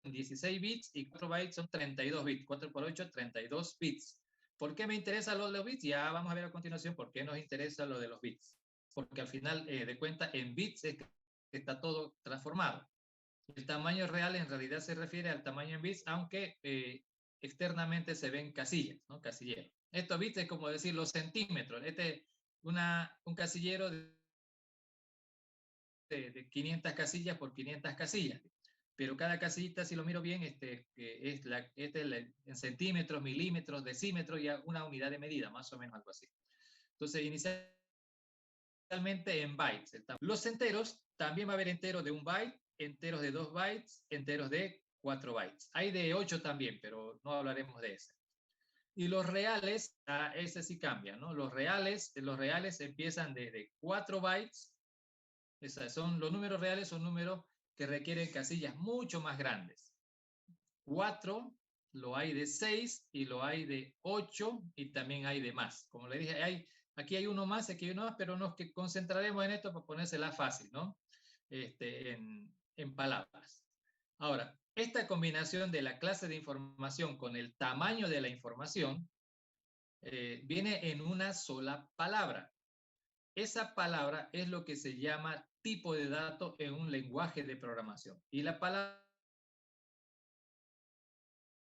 16 bits y 4 bytes son 32 bits. 4 por 8, 32 bits. ¿Por qué me interesa lo de los bits? Ya vamos a ver a continuación por qué nos interesa lo de los bits. Porque al final de cuentas, en bits es que está todo transformado. El tamaño real en realidad se refiere al tamaño en bits, aunque externamente se ven casillas, ¿no? Casillero. Esto, bits es como decir los centímetros. Un casillero de 500 casillas por 500 casillas. Pero cada casillita, si lo miro bien, en centímetros, milímetros, decímetros y una unidad de medida, más o menos algo así. Entonces, inicialmente en bytes. Los enteros, también va a haber enteros de 1 byte, enteros de 2 bytes, enteros de 4 bytes. Hay de 8 también, pero no hablaremos de ese. Y los reales, ese sí cambia, ¿no? Los reales empiezan de 4 bytes. Los números reales son números que requieren casillas mucho más grandes. 4, lo hay de 6 y lo hay de 8 y también hay de más. Como le dije, aquí hay uno más, aquí hay uno más, pero nos concentraremos en esto para ponérsela fácil, ¿no? En palabras. Ahora, esta combinación de la clase de información con el tamaño de la información viene en una sola palabra. Esa palabra es lo que se llama tipo de dato en un lenguaje de programación. Y la palabra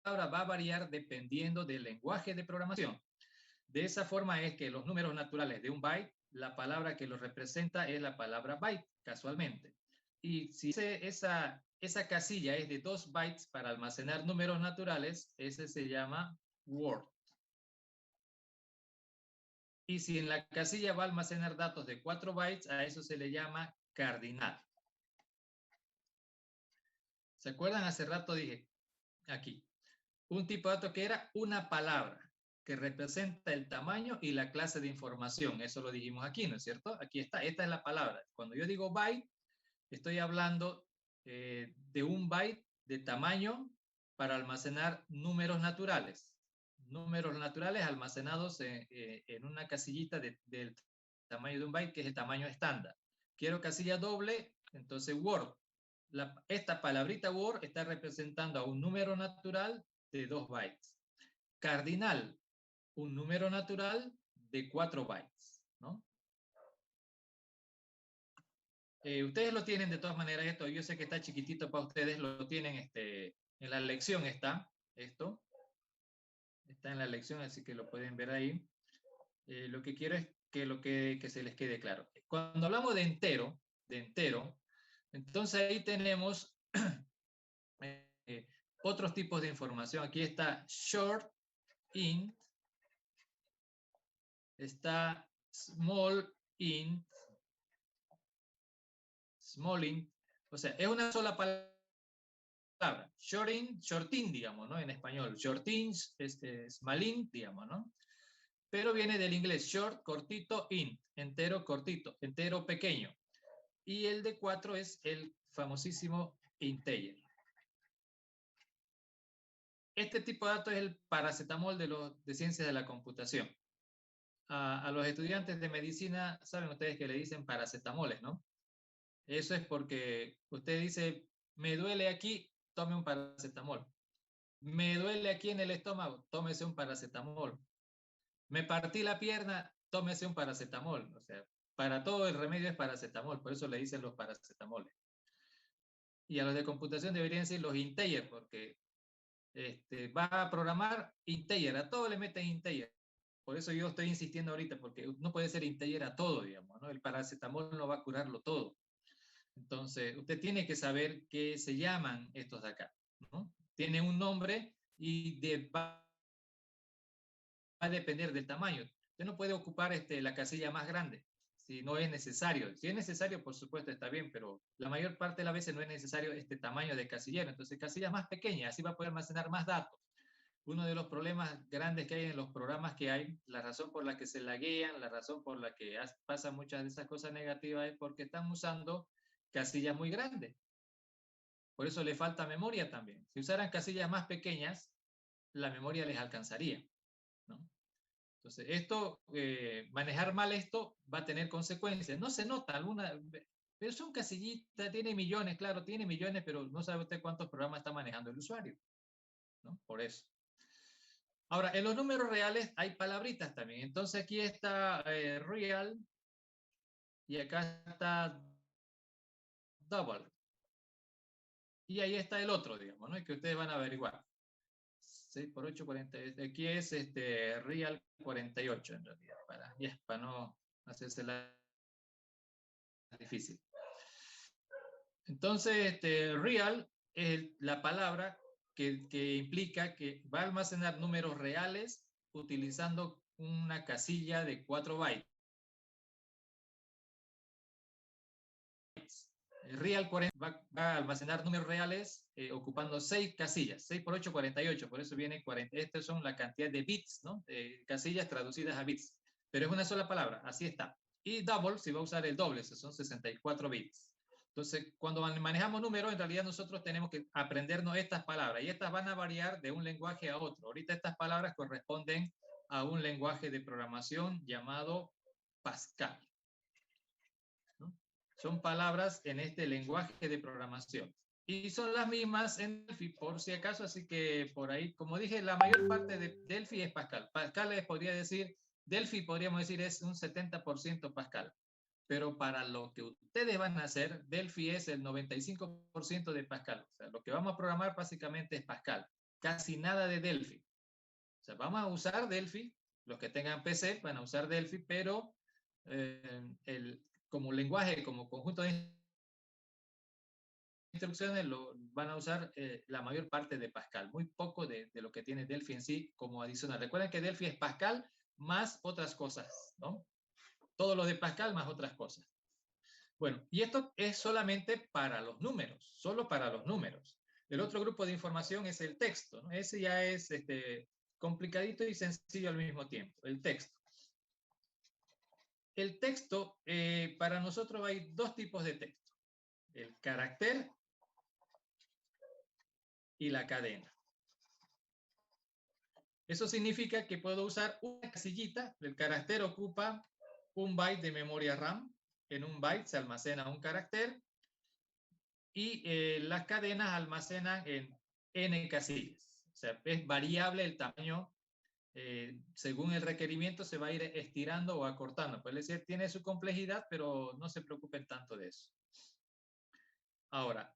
va a variar dependiendo del lenguaje de programación. De esa forma es que los números naturales de 1 byte, la palabra que los representa es la palabra byte, casualmente. Y si esa casilla es de 2 bytes para almacenar números naturales, ese se llama word. Y si en la casilla va a almacenar datos de 4 bytes, a eso se le llama cardinal. ¿Se acuerdan? Hace rato dije aquí, un tipo de dato que era una palabra que representa el tamaño y la clase de información. Eso lo dijimos aquí, ¿no es cierto? Aquí está, esta es la palabra. Cuando yo digo byte, estoy hablando de 1 byte de tamaño para almacenar números naturales. Números naturales almacenados en una casillita del tamaño de 1 byte, que es el tamaño estándar. Quiero casilla doble, entonces word. Esta palabrita word está representando a un número natural de 2 bytes. Cardinal, un número natural de 4 bytes, ¿no? Ustedes lo tienen de todas maneras esto, yo sé que está chiquitito para ustedes, lo tienen en la lección está en la lección, así que lo pueden ver ahí. Lo que quiero es que se les quede claro. Cuando hablamos de entero, entonces ahí tenemos otros tipos de información. Aquí está short int, está small int, o sea, es una sola palabra. Shortin, digamos, ¿no? En español. Shortin, small digamos, ¿no? Pero viene del inglés short, cortito, int, entero, cortito, entero, pequeño. Y el de 4 es el famosísimo integer. Este tipo de datos es el paracetamol de ciencias de la computación. A los estudiantes de medicina, saben ustedes que le dicen paracetamoles, ¿no? Eso es porque usted dice, me duele aquí, tome un paracetamol. Me duele aquí en el estómago, tómese un paracetamol. Me partí la pierna, tómese un paracetamol. O sea, para todo el remedio es paracetamol, por eso le dicen los paracetamoles. Y a los de computación deberían ser los integer, porque va a programar integer, a todo le meten integer. Por eso yo estoy insistiendo ahorita, porque no puede ser integer a todo, digamos, ¿no? El paracetamol no va a curarlo todo. Entonces, usted tiene que saber qué se llaman estos de acá, ¿no? Tiene un nombre y va a depender del tamaño. Usted no puede ocupar la casilla más grande si no es necesario. Si es necesario, por supuesto, está bien, pero la mayor parte de las veces no es necesario este tamaño de casillero. Entonces, casillas más pequeñas, así va a poder almacenar más datos. Uno de los problemas grandes que hay en los programas que hay, la razón por la que se laguean, la razón por la que pasan muchas de esas cosas negativas es porque están usando casillas muy grandes. Por eso le falta memoria también. Si usaran casillas más pequeñas, la memoria les alcanzaría, ¿no? Entonces, manejar mal esto va a tener consecuencias. No se nota pero son casillitas, tiene millones, claro, tiene millones, pero no sabe usted cuántos programas está manejando el usuario, ¿no? Por eso. Ahora, en los números reales hay palabritas también. Entonces, aquí está real y acá está double. Y ahí está el otro, digamos, ¿no? Y que ustedes van a averiguar. 6 por 8, 48. Aquí es real 48 en realidad, para no hacerse la difícil. Entonces, real es la palabra que implica que va a almacenar números reales utilizando una casilla de 4 bytes. Real 40 va a almacenar números reales ocupando 6 casillas, 6 por 8, 48, por eso viene 40. Estas son la cantidad de bits, ¿no? Casillas traducidas a bits, pero es una sola palabra, así está. Y double, si va a usar el doble, son 64 bits. Entonces, cuando manejamos números, en realidad nosotros tenemos que aprendernos estas palabras, y estas van a variar de un lenguaje a otro. Ahorita estas palabras corresponden a un lenguaje de programación llamado Pascal. Son palabras en este lenguaje de programación. Y son las mismas en Delphi, por si acaso, así que por ahí, como dije, la mayor parte de Delphi es Pascal. Pascal les podría decir, Delphi podríamos decir es un 70% Pascal. Pero para lo que ustedes van a hacer, Delphi es el 95% de Pascal. O sea, lo que vamos a programar básicamente es Pascal. Casi nada de Delphi. O sea, vamos a usar Delphi, los que tengan PC van a usar Delphi, pero como lenguaje, como conjunto de instrucciones, van a usar la mayor parte de Pascal, muy poco de lo que tiene Delphi en sí como adicional. Recuerden que Delphi es Pascal más otras cosas, ¿no? Todo lo de Pascal más otras cosas. Bueno, y esto es solamente para los números, solo para los números. El otro grupo de información es el texto, ¿no? Ese ya es complicadito y sencillo al mismo tiempo, el texto. El texto, para nosotros hay dos tipos de texto, el carácter y la cadena. Eso significa que puedo usar una casillita, el carácter ocupa un byte de memoria RAM, en un byte se almacena un carácter y las cadenas almacenan en n casillas. O sea, es variable el tamaño, según el requerimiento se va a ir estirando o acortando. Puede decir, tiene su complejidad, pero no se preocupen tanto de eso. Ahora,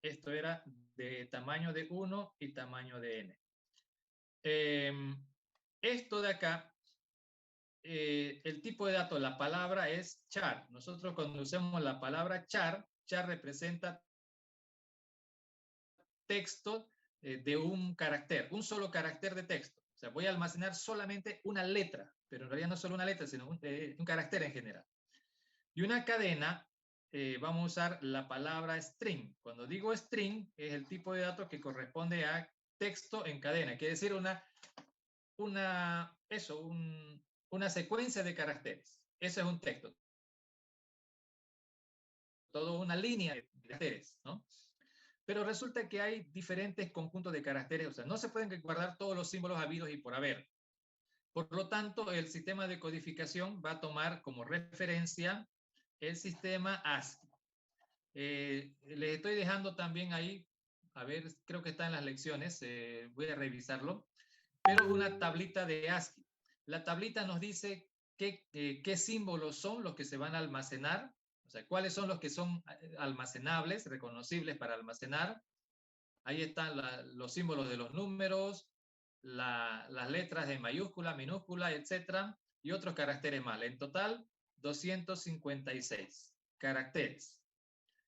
esto era de tamaño de 1 y tamaño de n. Esto de acá, el tipo de datos, la palabra es char. Nosotros cuando usamos la palabra char, char representa texto de un carácter, un solo carácter de texto. O sea, voy a almacenar solamente una letra, pero en realidad no solo una letra, sino un carácter en general. Y una cadena, vamos a usar la palabra string. Cuando digo string, es el tipo de datos que corresponde a texto en cadena. Quiere decir una secuencia de caracteres. Eso es un texto. Todo una línea de caracteres, ¿no? Pero resulta que hay diferentes conjuntos de caracteres. O sea, no se pueden guardar todos los símbolos habidos y por haber. Por lo tanto, el sistema de codificación va a tomar como referencia el sistema ASCII. Les estoy dejando también ahí, a ver, creo que está en las lecciones, voy a revisarlo, pero una tablita de ASCII. La tablita nos dice qué símbolos son los que se van a almacenar, o sea, cuáles son los que son almacenables, reconocibles para almacenar. Ahí están los símbolos de los números, las letras de mayúscula, minúscula, etcétera, y otros caracteres más. En total, 256 caracteres.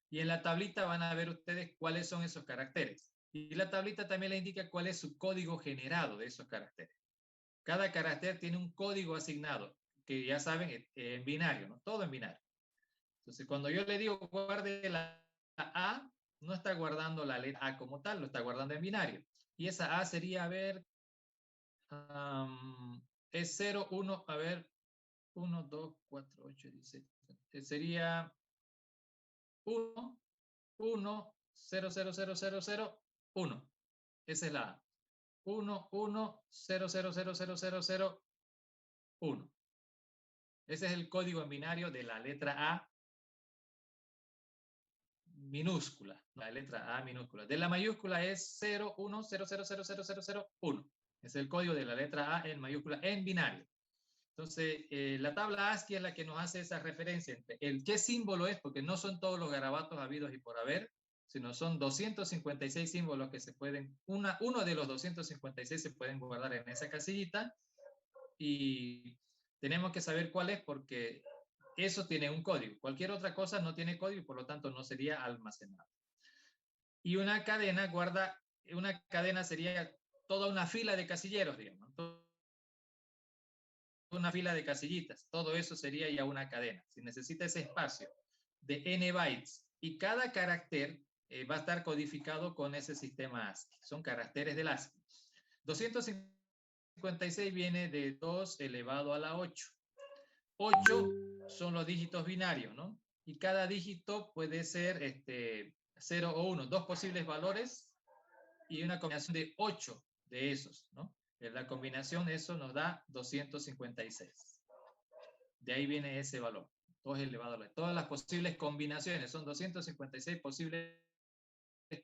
Y en la tablita van a ver ustedes cuáles son esos caracteres. Y la tablita también les indica cuál es su código generado de esos caracteres. Cada carácter tiene un código asignado, que ya saben, en binario, ¿no? Todo en binario. Entonces, cuando yo le digo guarde la A, no está guardando la letra A como tal, lo está guardando en binario. Y esa A sería, a ver, es 0, 1, a ver, 1, 2, 4, 8, 16. Sería 1, 1, 0, 0, 0, 0, 0, 1. Esa es la A. 1, 1, 0, 0, 0, 0, 0, 0, 1. Ese es el código en binario de la letra A minúscula, la letra A minúscula. De la mayúscula es 0, 1, 0, 0, 0, 0, 0, 0, 1. Es el código de la letra A en mayúscula en binario. Entonces, la tabla ASCII es la que nos hace esa referencia entre el qué símbolo es, porque no son todos los garabatos habidos y por haber, sino son 256 símbolos que se pueden, uno de los 256 se pueden guardar en esa casillita, y tenemos que saber cuál es porque eso tiene un código. Cualquier otra cosa no tiene código y por lo tanto no sería almacenado. Y una cadena sería toda una fila de casilleros, digamos, una fila de casillitas. Todo eso sería ya una cadena. Si necesita ese espacio de n bytes y cada carácter va a estar codificado con ese sistema ASCII. Son caracteres del ASCII. 256 viene de 2 elevado a la 8. 8 son los dígitos binarios, ¿no? Y cada dígito puede ser 0 o 1, dos posibles valores y una combinación de 8 de esos, ¿no? En la combinación eso nos da 256. De ahí viene ese valor, 2 elevado a la 8. Todas las posibles combinaciones, son 256 posibles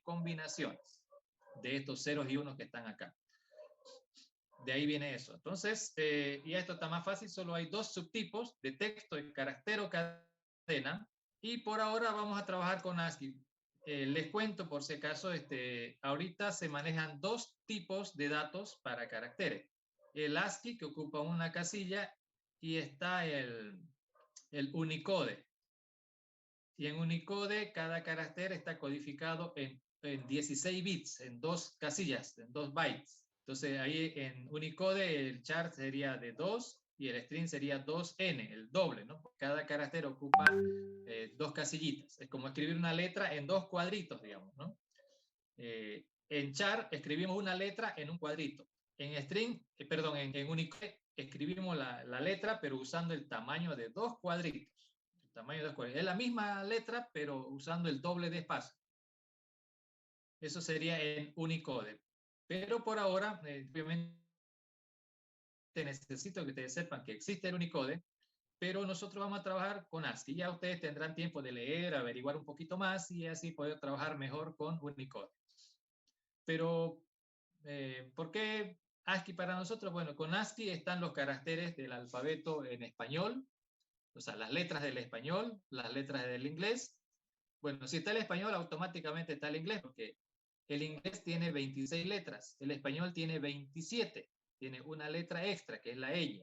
combinaciones de estos ceros y unos que están acá. De ahí viene eso. Entonces, y esto está más fácil, solo hay dos subtipos de texto, de carácter o cadena, y por ahora vamos a trabajar con ASCII. Les cuento por si acaso, ahorita se manejan dos tipos de datos para caracteres. El ASCII, que ocupa una casilla, y está el Unicode. Y en Unicode cada carácter está codificado en 16 bits, en dos casillas, en 2 bytes. Entonces ahí en Unicode el char sería de 2 y el string sería 2n, el doble, ¿no? Cada carácter ocupa dos casillitas. Es como escribir una letra en dos cuadritos, digamos, ¿no? En char escribimos una letra en un cuadrito. En string, en Unicode escribimos la letra, pero usando el tamaño de dos cuadritos. El tamaño de dos cuadritos. Es la misma letra, pero usando el doble de espacio. Eso sería en Unicode. Pero por ahora, obviamente, necesito que ustedes sepan que existe el Unicode, pero nosotros vamos a trabajar con ASCII. Ya ustedes tendrán tiempo de leer, averiguar un poquito más y así poder trabajar mejor con Unicode. Pero, ¿por qué ASCII para nosotros? Bueno, con ASCII están los caracteres del alfabeto en español, o sea, las letras del español, las letras del inglés. Bueno, si está el español, automáticamente está el inglés, porque el inglés tiene 26 letras, el español tiene 27, tiene una letra extra, que es la ñ,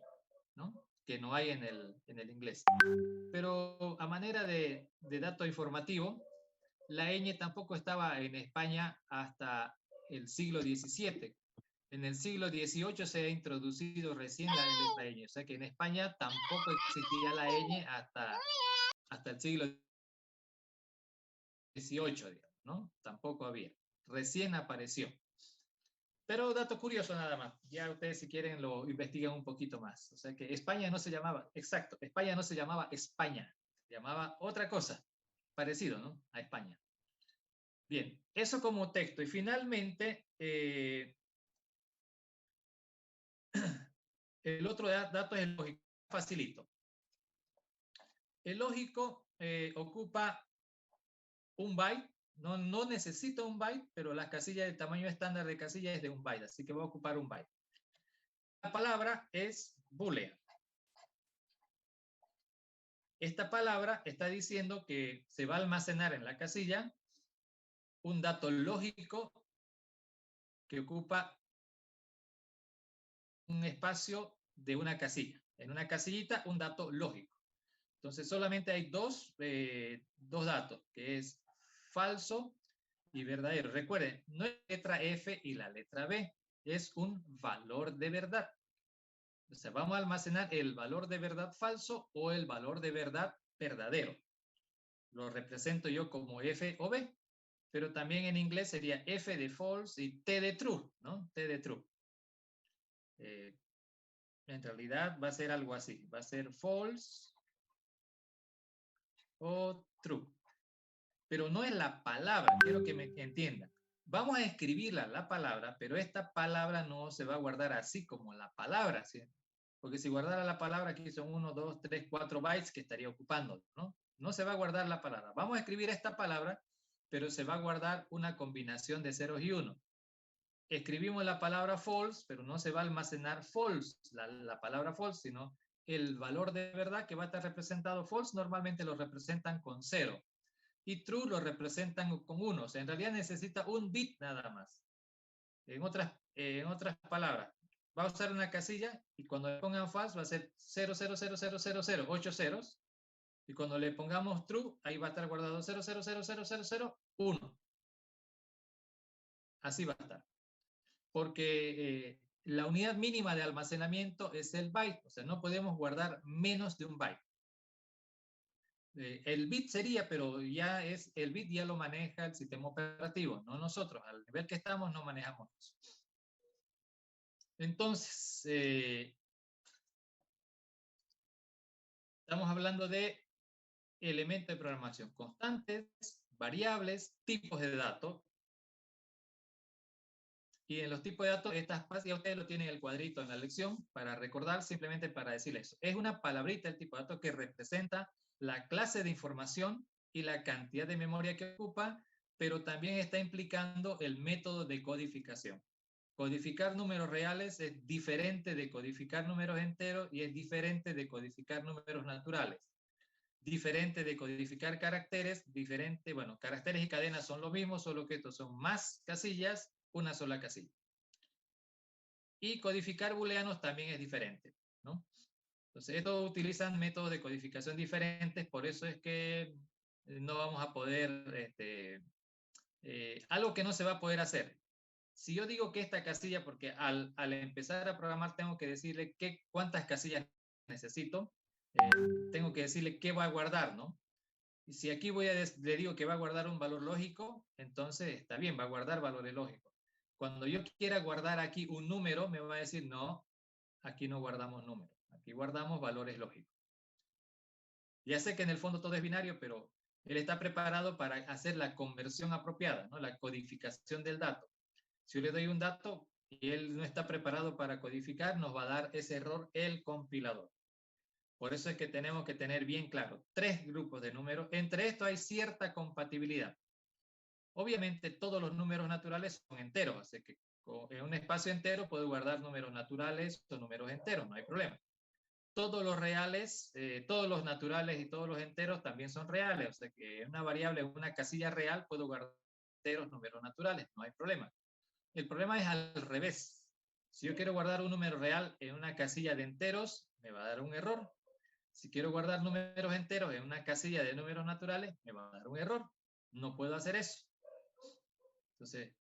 ¿no? Que no hay en el inglés. Pero a manera de dato informativo, la ñ tampoco estaba en España hasta el siglo XVII. En el siglo XVIII se ha introducido recién la letra ñ, o sea que en España tampoco existía la ñ hasta el siglo XVIII, digamos, ¿no? Tampoco había. Recién apareció. Pero dato curioso nada más. Ya ustedes si quieren lo investigan un poquito más. O sea que España no se llamaba, exacto, España no se llamaba España, se llamaba otra cosa, parecido, ¿no? A España. Bien, eso como texto. Y finalmente, el otro dato es el lógico. Facilito. El lógico ocupa un byte. No necesita un byte, pero las casillas, el tamaño estándar de casilla es de un byte, así que va a ocupar un byte. La palabra es boolean. Esta palabra está diciendo que se va a almacenar en la casilla un dato lógico que ocupa un espacio de una casilla. En una casillita, un dato lógico. Entonces, solamente hay dos datos, que es falso y verdadero. Recuerden, no es la letra F y la letra B, es un valor de verdad. O sea, vamos a almacenar el valor de verdad falso o el valor de verdad verdadero. Lo represento yo como F o B, pero también en inglés sería F de false y T de true, ¿no? T de true. En realidad va a ser algo así, va a ser false o true. Pero no es la palabra, quiero que me entiendan. Vamos a escribirla la palabra, pero esta palabra no se va a guardar así como la palabra, ¿sí? Porque si guardara la palabra, aquí son 1, 2, 3, 4 bytes que estaría ocupando, ¿no? No se va a guardar la palabra. Vamos a escribir esta palabra, pero se va a guardar una combinación de ceros y unos. Escribimos la palabra false, pero no se va a almacenar false, la palabra false, sino el valor de verdad que va a estar representado. False normalmente lo representan con 0 y true lo representan con 1. O sea, en realidad necesita un bit nada más. En otras palabras, va a usar una casilla y cuando le pongan false va a ser 0000000, 8 ceros. Y cuando le pongamos true, ahí va a estar guardado 0000001. Así va a estar. Porque la unidad mínima de almacenamiento es el byte. O sea, no podemos guardar menos de un byte. El bit sería, pero el bit ya lo maneja el sistema operativo, no nosotros. Al nivel que estamos no manejamos eso. Entonces, estamos hablando de elementos de programación, constantes, variables, tipos de datos. Y en los tipos de datos, ya ustedes lo tienen en el cuadrito en la lección para recordar, simplemente para decirles eso. Es una palabrita el tipo de datos que representa la clase de información y la cantidad de memoria que ocupa, pero también está implicando el método de codificación. Codificar números reales es diferente de codificar números enteros y es diferente de codificar números naturales. Diferente de codificar caracteres, bueno, caracteres y cadenas son lo mismo, solo que estos son más casillas, una sola casilla. Y codificar booleanos también es diferente, ¿no? Entonces, estos utilizan métodos de codificación diferentes, por eso es que no vamos a poder, algo que no se va a poder hacer. Si yo digo que esta casilla, porque al empezar a programar tengo que decirle cuántas casillas necesito, tengo que decirle qué va a guardar, ¿no? Y si aquí le digo que va a guardar un valor lógico, entonces está bien, va a guardar valores lógicos. Cuando yo quiera guardar aquí un número, me va a decir, no, aquí no guardamos números, aquí guardamos valores lógicos. Ya sé que en el fondo todo es binario, pero él está preparado para hacer la conversión apropiada, ¿no? La codificación del dato. Si yo le doy un dato y él no está preparado para codificar, nos va a dar ese error el compilador. Por eso es que tenemos que tener bien claro 3 grupos de números. Entre esto hay cierta compatibilidad. Obviamente todos los números naturales son enteros, así que en un espacio entero puedo guardar números naturales o números enteros, no hay problema. Todos los reales, todos los naturales y todos los enteros también son reales, o sea que en una variable, en una casilla real, puedo guardar enteros, números naturales, no hay problema. El problema es al revés. Si yo quiero guardar un número real en una casilla de enteros, me va a dar un error. Si quiero guardar números enteros en una casilla de números naturales, me va a dar un error. No puedo hacer eso. Entonces,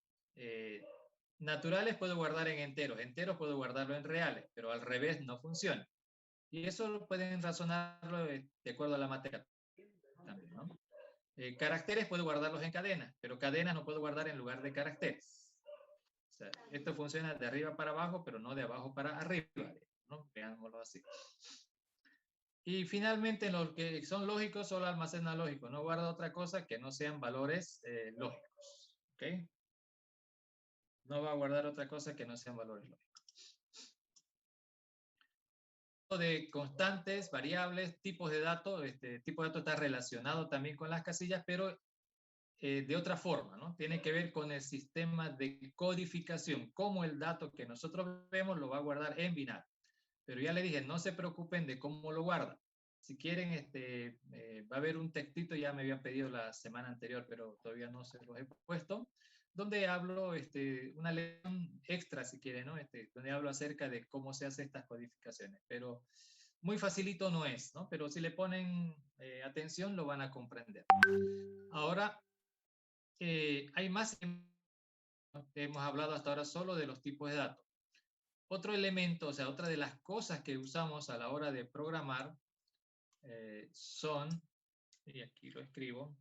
naturales puedo guardar en enteros puedo guardarlo en reales, pero al revés no funciona. Y eso pueden razonarlo de acuerdo a la materia también, ¿no? Caracteres puedo guardarlos en cadenas, pero cadenas no puedo guardar en lugar de caracteres. O sea, esto funciona de arriba para abajo, pero no de abajo para arriba, ¿no? Veámoslo así. Y finalmente, en los que son lógicos, solo almacena lógico. No guarda otra cosa que no sean valores lógicos. ¿Ok? No va a guardar otra cosa que no sean valores lógicos. De constantes, variables, tipos de datos. Este tipo de datos está relacionado también con las casillas, pero de otra forma, ¿no? Tiene que ver con el sistema de codificación, cómo el dato que nosotros vemos lo va a guardar en binario. Pero ya le dije, no se preocupen de cómo lo guarda. Si quieren, va a haber un textito, ya me habían pedido la semana anterior, pero todavía no se los he puesto, donde hablo, una lección extra, si quieren, ¿no? Donde hablo acerca de cómo se hacen estas codificaciones. Pero muy facilito no es, ¿no? Pero si le ponen atención, lo van a comprender. Ahora, hay más. Hemos hablado hasta ahora solo de los tipos de datos. Otro elemento, o sea, otra de las cosas que usamos a la hora de programar son, y aquí lo escribo,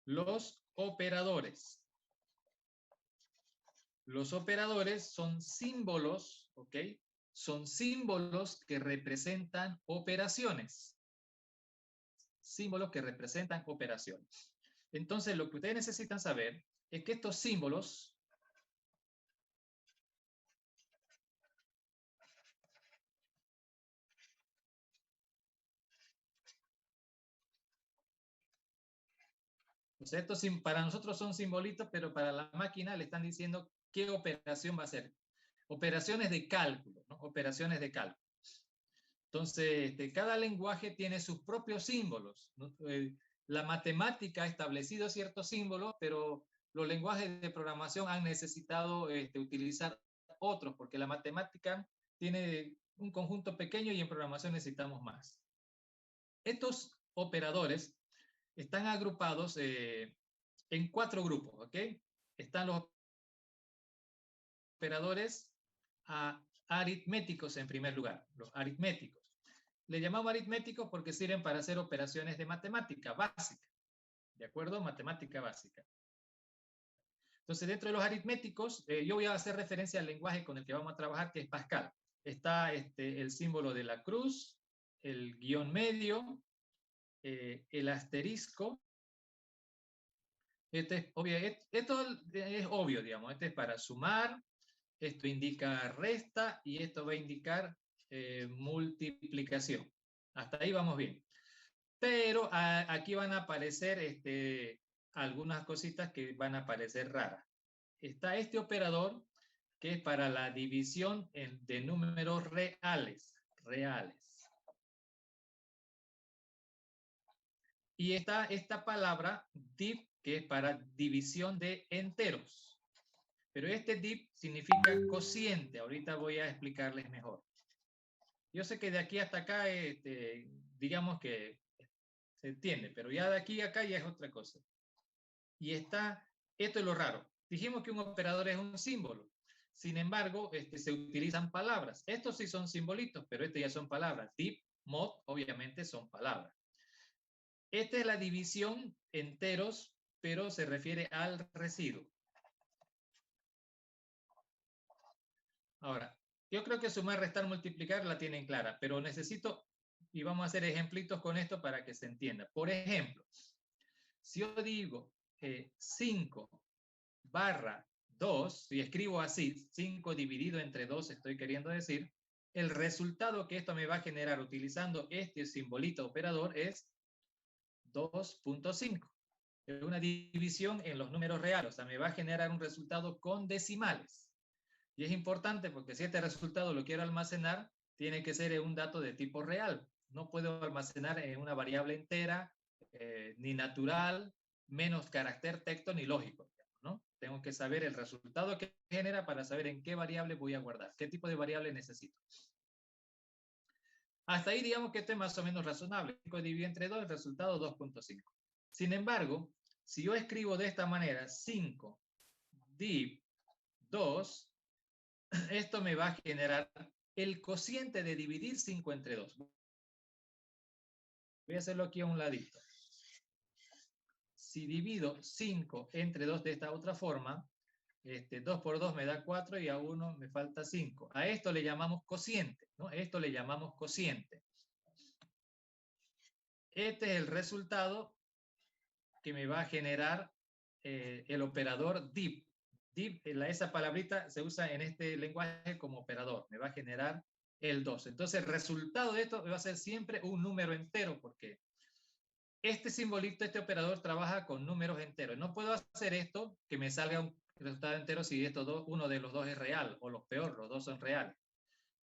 los operadores. Los operadores son símbolos, ¿ok? Son símbolos que representan operaciones. Símbolos que representan operaciones. Entonces, lo que ustedes necesitan saber es que estos símbolos o sea, estos para nosotros son simbolitos, pero para la máquina le están diciendo qué operación va a hacer. operaciones de cálculo, ¿no? Operaciones de cálculo. Entonces, cada lenguaje tiene sus propios símbolos, ¿no? La matemática ha establecido ciertos símbolos, pero los lenguajes de programación han necesitado utilizar otros, porque la matemática tiene un conjunto pequeño y en programación necesitamos más. Estos operadores están agrupados en 4 grupos, ¿ok? Están los operadores aritméticos en primer lugar, los aritméticos. Le llamamos aritméticos porque sirven para hacer operaciones de matemática básica, ¿de acuerdo? Matemática básica. Entonces, dentro de los aritméticos, yo voy a hacer referencia al lenguaje con el que vamos a trabajar, que es Pascal. Está el símbolo de la cruz, el guión medio, el asterisco. Esto es obvio, digamos. Este es para sumar, esto indica resta y esto va a indicar multiplicación. Hasta ahí vamos bien. Pero aquí van a aparecer algunas cositas que van a parecer raras. Está este operador que es para la división de números reales. Y está esta palabra div, que es para división de enteros. Pero este div significa cociente. Ahorita voy a explicarles mejor. Yo sé que de aquí hasta acá, digamos que se entiende, pero ya de aquí a acá ya es otra cosa. Y esto es lo raro. Dijimos que un operador es un símbolo. Sin embargo, se utilizan palabras. Estos sí son simbolitos, pero ya son palabras. Div, mod, obviamente son palabras. Esta es la división enteros, pero se refiere al residuo. Ahora, yo creo que sumar, restar, multiplicar la tienen clara, pero necesito, y vamos a hacer ejemplitos con esto para que se entienda. Por ejemplo, si yo digo 5/2, si escribo así, 5 dividido entre 2, estoy queriendo decir, el resultado que esto me va a generar utilizando este simbolito operador es 2.5. Es una división en los números reales, o sea, me va a generar un resultado con decimales. Y es importante porque si este resultado lo quiero almacenar, tiene que ser un dato de tipo real. No puedo almacenar en una variable entera, ni natural, menos carácter texto, ni lógico, ¿no? Tengo que saber el resultado que genera para saber en qué variable voy a guardar, qué tipo de variable necesito. Hasta ahí digamos que esto es más o menos razonable. 5 dividido entre 2, el resultado 2.5. Sin embargo, si yo escribo de esta manera, 5 div 2, esto me va a generar el cociente de dividir 5 entre 2. Voy a hacerlo aquí a un ladito. Si divido 5 entre 2 de esta otra forma, 2 por 2 me da 4 y a 1 me falta 5. A esto le llamamos cociente, ¿no? Esto le llamamos cociente. Este es el resultado que me va a generar el operador div. Div, esa palabrita se usa en este lenguaje como operador. Me va a generar el 2. Entonces, el resultado de esto va a ser siempre un número entero, porque este simbolito, este operador trabaja con números enteros. No puedo hacer esto que me salga un resultado entero si uno de los dos es real, o lo peor, los dos son reales.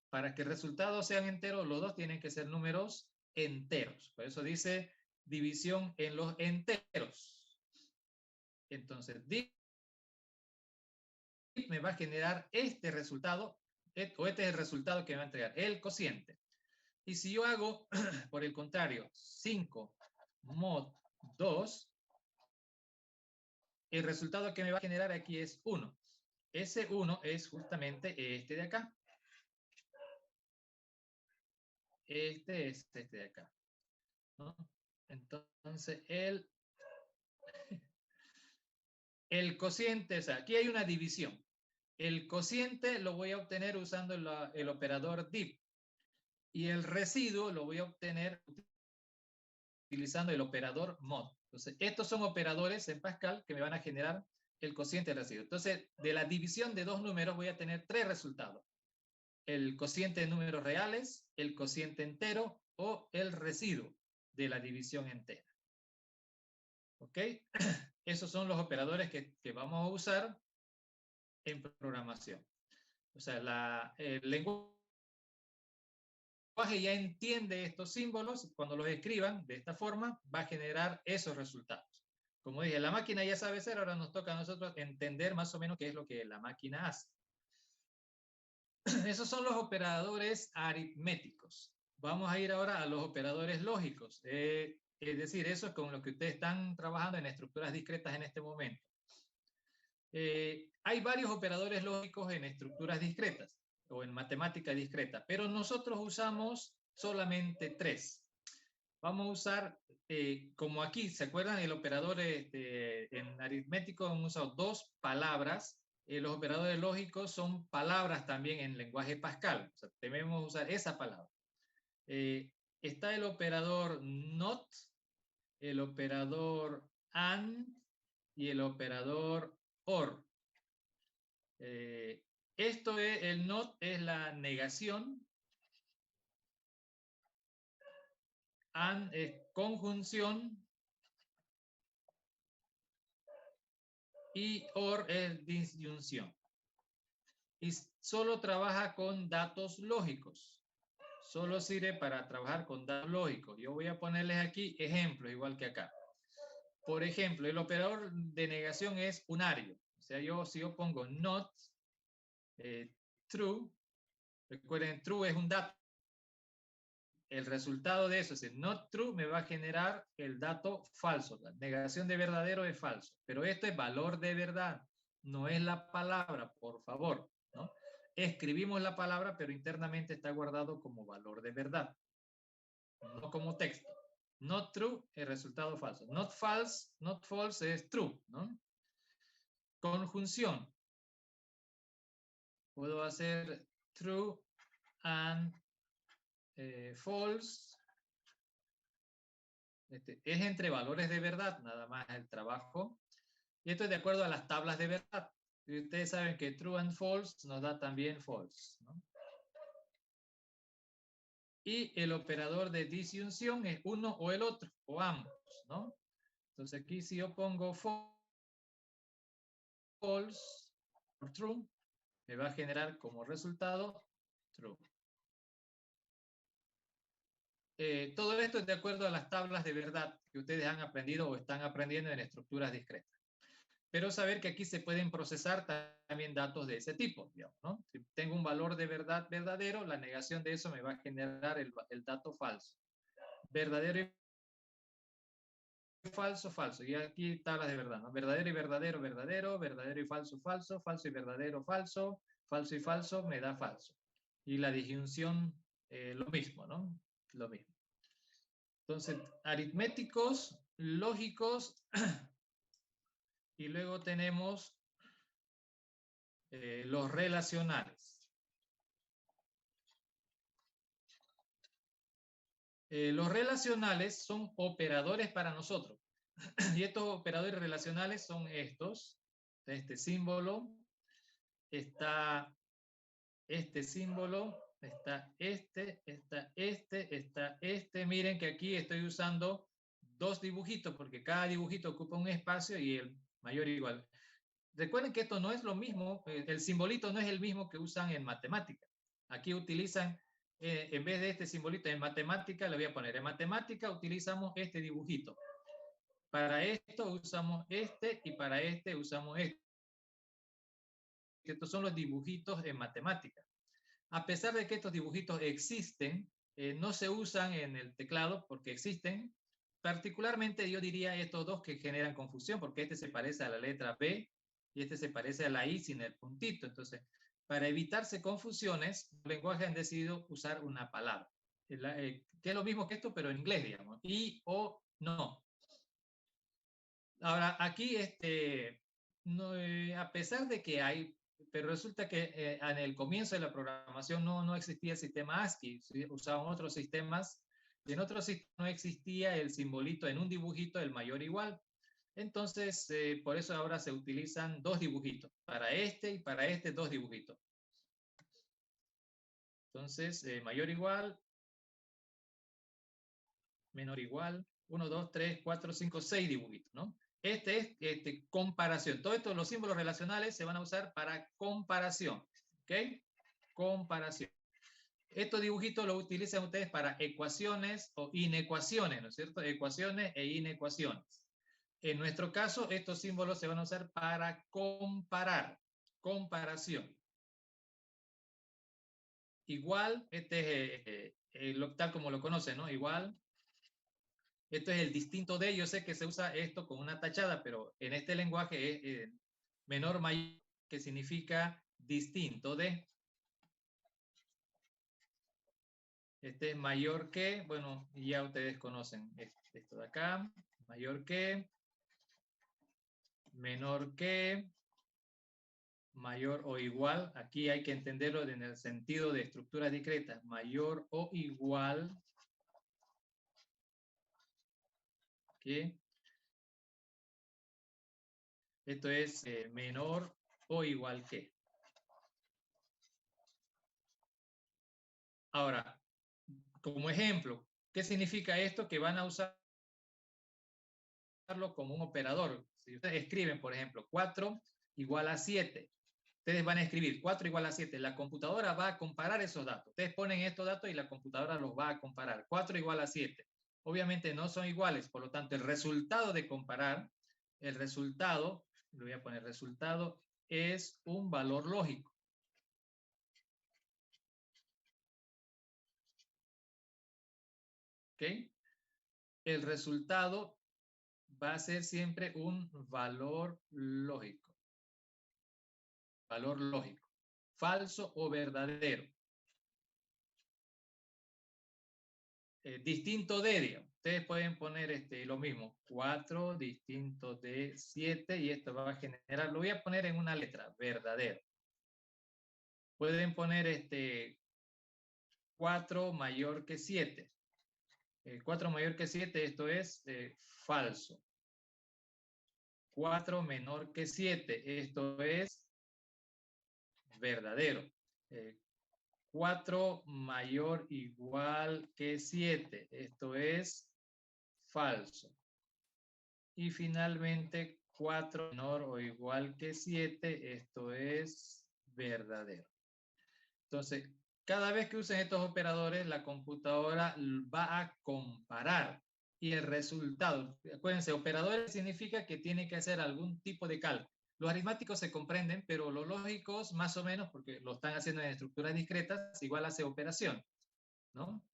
Para que el resultado sean enteros, los dos tienen que ser números enteros. Por eso dice división en los enteros. Entonces, div me va a generar este resultado, o este es el resultado que me va a entregar, el cociente. Y si yo hago, por el contrario, 5 mod 2, el resultado que me va a generar aquí es 1. Ese 1 es justamente este de acá. Este es este de acá, ¿no? Entonces, el cociente, o sea, aquí hay una división. El cociente lo voy a obtener usando el operador div. Y el residuo lo voy a obtener utilizando el operador mod. Entonces, estos son operadores en Pascal que me van a generar el cociente del residuo. Entonces, de la división de dos números voy a tener 3 resultados. El cociente de números reales, el cociente entero o el residuo de la división entera. ¿Ok? Esos son los operadores que vamos a usar en programación. o sea, el lenguaje ya entiende estos símbolos, cuando los escriban de esta forma, va a generar esos resultados. Como dije, la máquina ya sabe hacer, ahora nos toca a nosotros entender más o menos qué es lo que la máquina hace. Esos son los operadores aritméticos. Vamos a ir ahora a los operadores lógicos. Es decir, eso es con lo que ustedes están trabajando en estructuras discretas en este momento. Hay varios operadores lógicos en estructuras discretas o en matemática discreta, pero nosotros usamos solamente 3. Vamos a usar, como aquí, ¿se acuerdan? El operador en aritmético hemos usado 2 palabras. Los operadores lógicos son palabras también en lenguaje Pascal. O sea, debemos usar esa palabra. Está el operador NOT, el operador AND y el operador OR. Esto es, el NOT es la negación, AND es conjunción y OR es disyunción. Y solo trabaja con datos lógicos. Solo sirve para trabajar con datos lógicos. Yo voy a ponerles aquí ejemplos, igual que acá. Por ejemplo, el operador de negación es unario. O sea, si yo pongo not true, recuerden, true es un dato. El resultado de eso es not true, me va a generar el dato falso. La negación de verdadero es falso. Pero esto es valor de verdad. No es la palabra, por favor, ¿no? Escribimos la palabra, pero internamente está guardado como valor de verdad, no como texto. Not true es resultado falso. Not false es true, ¿no? Conjunción. Puedo hacer true and false. Es entre valores de verdad, nada más el trabajo. Y esto es de acuerdo a las tablas de verdad. Y ustedes saben que true and false nos da también false, ¿no? Y el operador de disyunción es uno o el otro, o ambos, ¿no? Entonces aquí si yo pongo false por true, me va a generar como resultado true. Todo esto es de acuerdo a las tablas de verdad que ustedes han aprendido o están aprendiendo en estructuras discretas. Pero saber que aquí se pueden procesar también datos de ese tipo, digamos, ¿no? Si tengo un valor de verdad verdadero, la negación de eso me va a generar el dato falso. Verdadero y falso, falso. Y aquí tablas de verdad, ¿no? Verdadero y verdadero, verdadero. Verdadero y falso, falso. Falso y verdadero, falso. Falso y falso me da falso. Y la disyunción, lo mismo, ¿no? Lo mismo. Entonces, aritméticos, lógicos, y luego tenemos los relacionales. Los relacionales son operadores para nosotros. Y estos operadores relacionales son estos. Este símbolo, está este símbolo, está este. Miren que aquí estoy usando 2 dibujitos porque cada dibujito ocupa un espacio y el mayor igual. Recuerden que esto no es lo mismo, el simbolito no es el mismo que usan en matemática. Aquí utilizan, en vez de este simbolito en matemática, le voy a poner en matemática, utilizamos este dibujito. Para esto usamos este y para este usamos este. Estos son los dibujitos en matemática. A pesar de que estos dibujitos existen, no se usan en el teclado porque existen. Particularmente yo diría estos 2 que generan confusión porque este se parece a la letra B y este se parece a la I sin el puntito. Entonces, para evitarse confusiones, los lenguajes han decidido usar una palabra, que es lo mismo que esto, pero en inglés, digamos, y o no. Ahora, aquí, no, a pesar de que hay, pero resulta que en el comienzo de la programación no existía el sistema ASCII, usaban otros sistemas, y en otros sistemas no existía el simbolito en un dibujito, el mayor igual. Entonces, por eso ahora se utilizan 2 dibujitos, para este y para este 2 dibujitos. Entonces, mayor igual, menor igual, 1, 2, 3, 4, 5, 6 dibujitos, ¿no? Este es comparación. Todos estos, los símbolos relacionales se van a usar para comparación, ¿ok? comparación. Estos dibujitos los utilizan ustedes para ecuaciones o inecuaciones, ¿no es cierto? Ecuaciones e inecuaciones. En nuestro caso, estos símbolos se van a usar para comparar, comparación. Igual, este es tal como lo conocen, ¿no? Igual. Esto es el distinto de. Yo sé que se usa esto con una tachada, pero en este lenguaje es menor, mayor, que significa distinto de. Este es mayor que, bueno, ya ustedes conocen esto de acá. Mayor que, menor que, mayor o igual. Aquí hay que entenderlo en el sentido de estructuras discretas. Mayor o igual que. Esto es menor o igual que. Ahora, como ejemplo, ¿qué significa esto? Que van a usarlo como un operador. Si ustedes escriben, por ejemplo, 4 igual a 7, ustedes van a escribir 4 igual a 7. La computadora va a comparar esos datos. Ustedes ponen estos datos y la computadora los va a comparar. 4 igual a 7. Obviamente no son iguales, por lo tanto, el resultado de comparar, el resultado, le voy a poner resultado, es un valor lógico. ¿Ok? El resultado va a ser siempre un valor lógico. Valor lógico. Falso o verdadero. Distinto de, digamos. Ustedes pueden poner lo mismo. 4 distinto de 7 y esto va a generar, lo voy a poner en una letra, verdadero. Pueden poner 4 mayor que 7. 4 mayor que 7, esto es falso. 4 menor que 7, esto es verdadero. 4 mayor igual que 7, esto es falso. Y finalmente 4 menor o igual que 7, esto es verdadero. Entonces, cada vez que usen estos operadores, la computadora va a comparar y el resultado. Acuérdense, operadores significa que tiene que hacer algún tipo de cálculo. Los aritméticos se comprenden, pero los lógicos más o menos, porque lo están haciendo en estructuras discretas, igual hace operación, ¿no?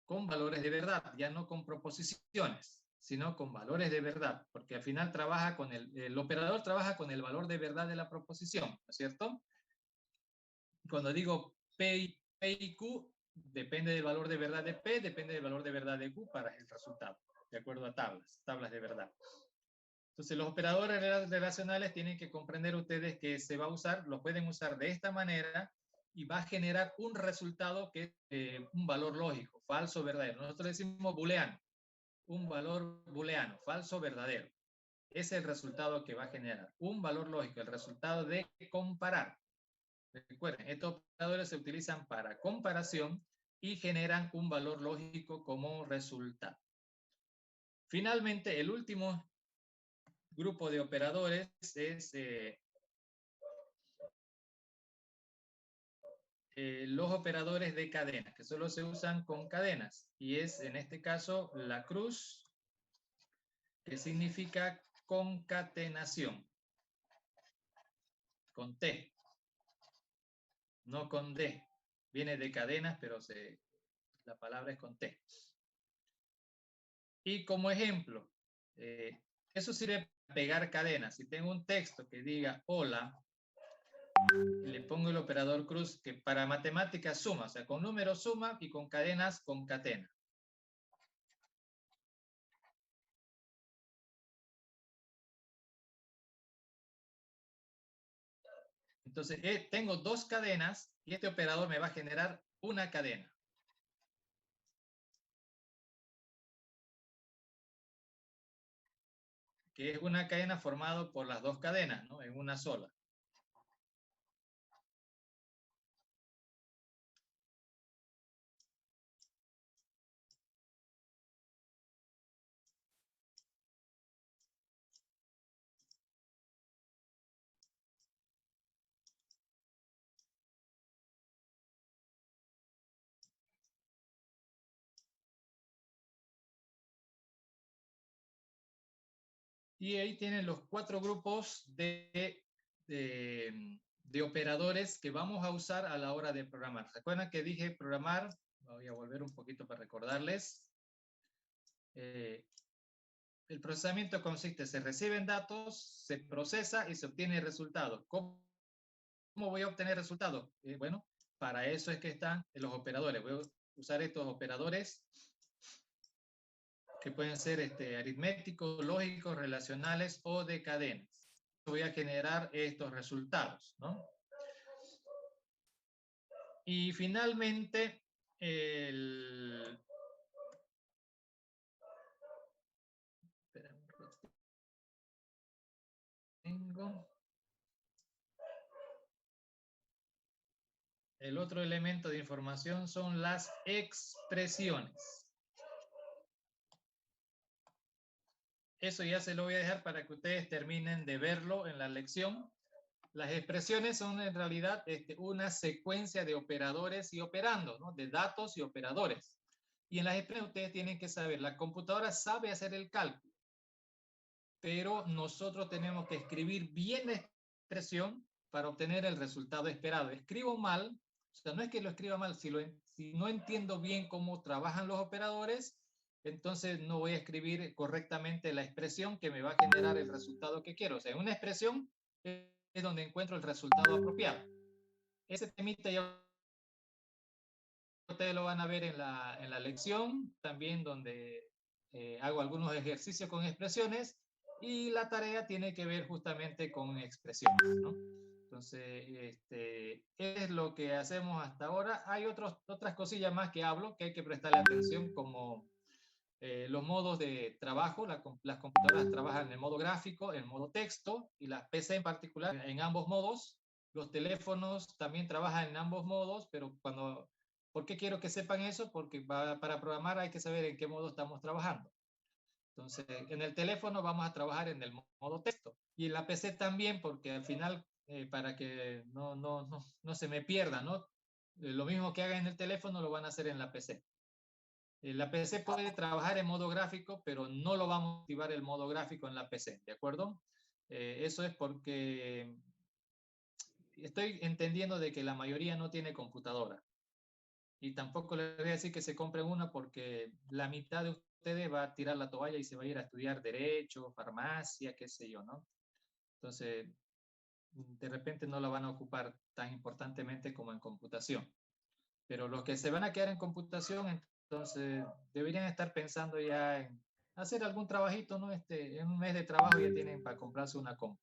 Con valores de verdad, ya no con proposiciones, sino con valores de verdad, porque al final trabaja con el operador trabaja con el valor de verdad de la proposición, ¿no es cierto? Cuando digo P y Q, depende del valor de verdad de P, depende del valor de verdad de Q para el resultado, de acuerdo a tablas de verdad. Entonces, los operadores relacionales tienen que comprender ustedes que se va a usar, lo pueden usar de esta manera y va a generar un resultado que es un valor lógico, falso, verdadero. Nosotros decimos booleano, un valor booleano, falso, verdadero. Es el resultado que va a generar un valor lógico, el resultado de comparar. Recuerden, estos operadores se utilizan para comparación y generan un valor lógico como resultado. Finalmente, el último grupo de operadores es los operadores de cadena, que solo se usan con cadenas, y es en este caso la cruz, que significa concatenación, con T, no con D. Viene de cadenas, pero la palabra es con T. Y como ejemplo, eso sirve para pegar cadenas. Si tengo un texto que diga hola, le pongo el operador cruz, que para matemáticas suma, o sea, con números suma y con cadenas concatena. Entonces, tengo dos cadenas y este operador me va a generar una cadena. Que es una cadena formada por las dos cadenas, ¿no? En una sola. Y ahí tienen los 4 grupos de operadores que vamos a usar a la hora de programar. ¿Recuerdan que dije programar? Voy a volver un poquito para recordarles. El procesamiento consiste, se reciben datos, se procesa y se obtiene resultado. ¿Cómo voy a obtener resultados? Bueno, para eso es que están los operadores. Voy a usar estos operadores que pueden ser aritméticos, lógicos, relacionales o de cadenas. Voy a generar estos resultados, ¿no? Y finalmente, el otro elemento de información son las expresiones. Eso ya se lo voy a dejar para que ustedes terminen de verlo en la lección. Las expresiones son en realidad una secuencia de operadores y operandos, ¿no? De datos y operadores. Y en las expresiones ustedes tienen que saber, la computadora sabe hacer el cálculo, pero nosotros tenemos que escribir bien la expresión para obtener el resultado esperado. Escribo mal, o sea, no es que lo escriba mal, si no entiendo bien cómo trabajan los operadores, entonces no voy a escribir correctamente la expresión que me va a generar el resultado que quiero. O sea, una expresión es donde encuentro el resultado apropiado. Ese temita ya ustedes lo van a ver en la lección, también donde hago algunos ejercicios con expresiones, y la tarea tiene que ver justamente con expresiones, ¿no? Entonces, es lo que hacemos hasta ahora. Hay otras cosillas más que hablo que hay que prestarle atención, como los modos de trabajo. Las computadoras trabajan en modo gráfico, en modo texto, y las PC en particular en ambos modos. Los teléfonos también trabajan en ambos modos, pero ¿por qué quiero que sepan eso? Porque para programar hay que saber en qué modo estamos trabajando. Entonces, en el teléfono vamos a trabajar en el modo texto, y en la PC también, porque al final, para que no se me pierda, ¿no? Lo mismo que haga en el teléfono lo van a hacer en la PC. La PC puede trabajar en modo gráfico, pero no lo vamos a activar el modo gráfico en la PC, ¿de acuerdo? Eso es porque estoy entendiendo de que la mayoría no tiene computadora. Y tampoco les voy a decir que se compren una, porque la mitad de ustedes va a tirar la toalla y se va a ir a estudiar derecho, farmacia, qué sé yo, ¿no? Entonces, de repente no la van a ocupar tan importantemente como en computación. Pero los que se van a quedar en computación, entonces deberían estar pensando ya en hacer algún trabajito, ¿no? En un mes de trabajo ya tienen para comprarse una compu.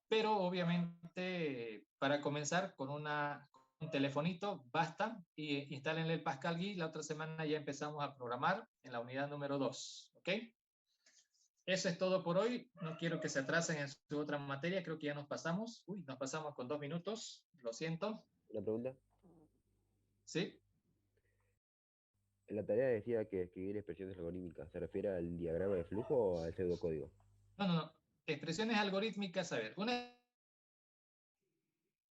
Pero obviamente, para comenzar con un telefonito basta, y instálenle el Pascal GUI. La otra semana ya empezamos a programar en la unidad número 2, ¿ok? Eso es todo por hoy. No quiero que se atrasen en su otra materia. Creo que ya nos pasamos. Uy, nos pasamos con 2 minutos. Lo siento. Una pregunta. ¿Sí? En la tarea decía que escribir expresiones algorítmicas. ¿Se refiere al diagrama de flujo o al pseudocódigo? No. Expresiones algorítmicas. A ver, una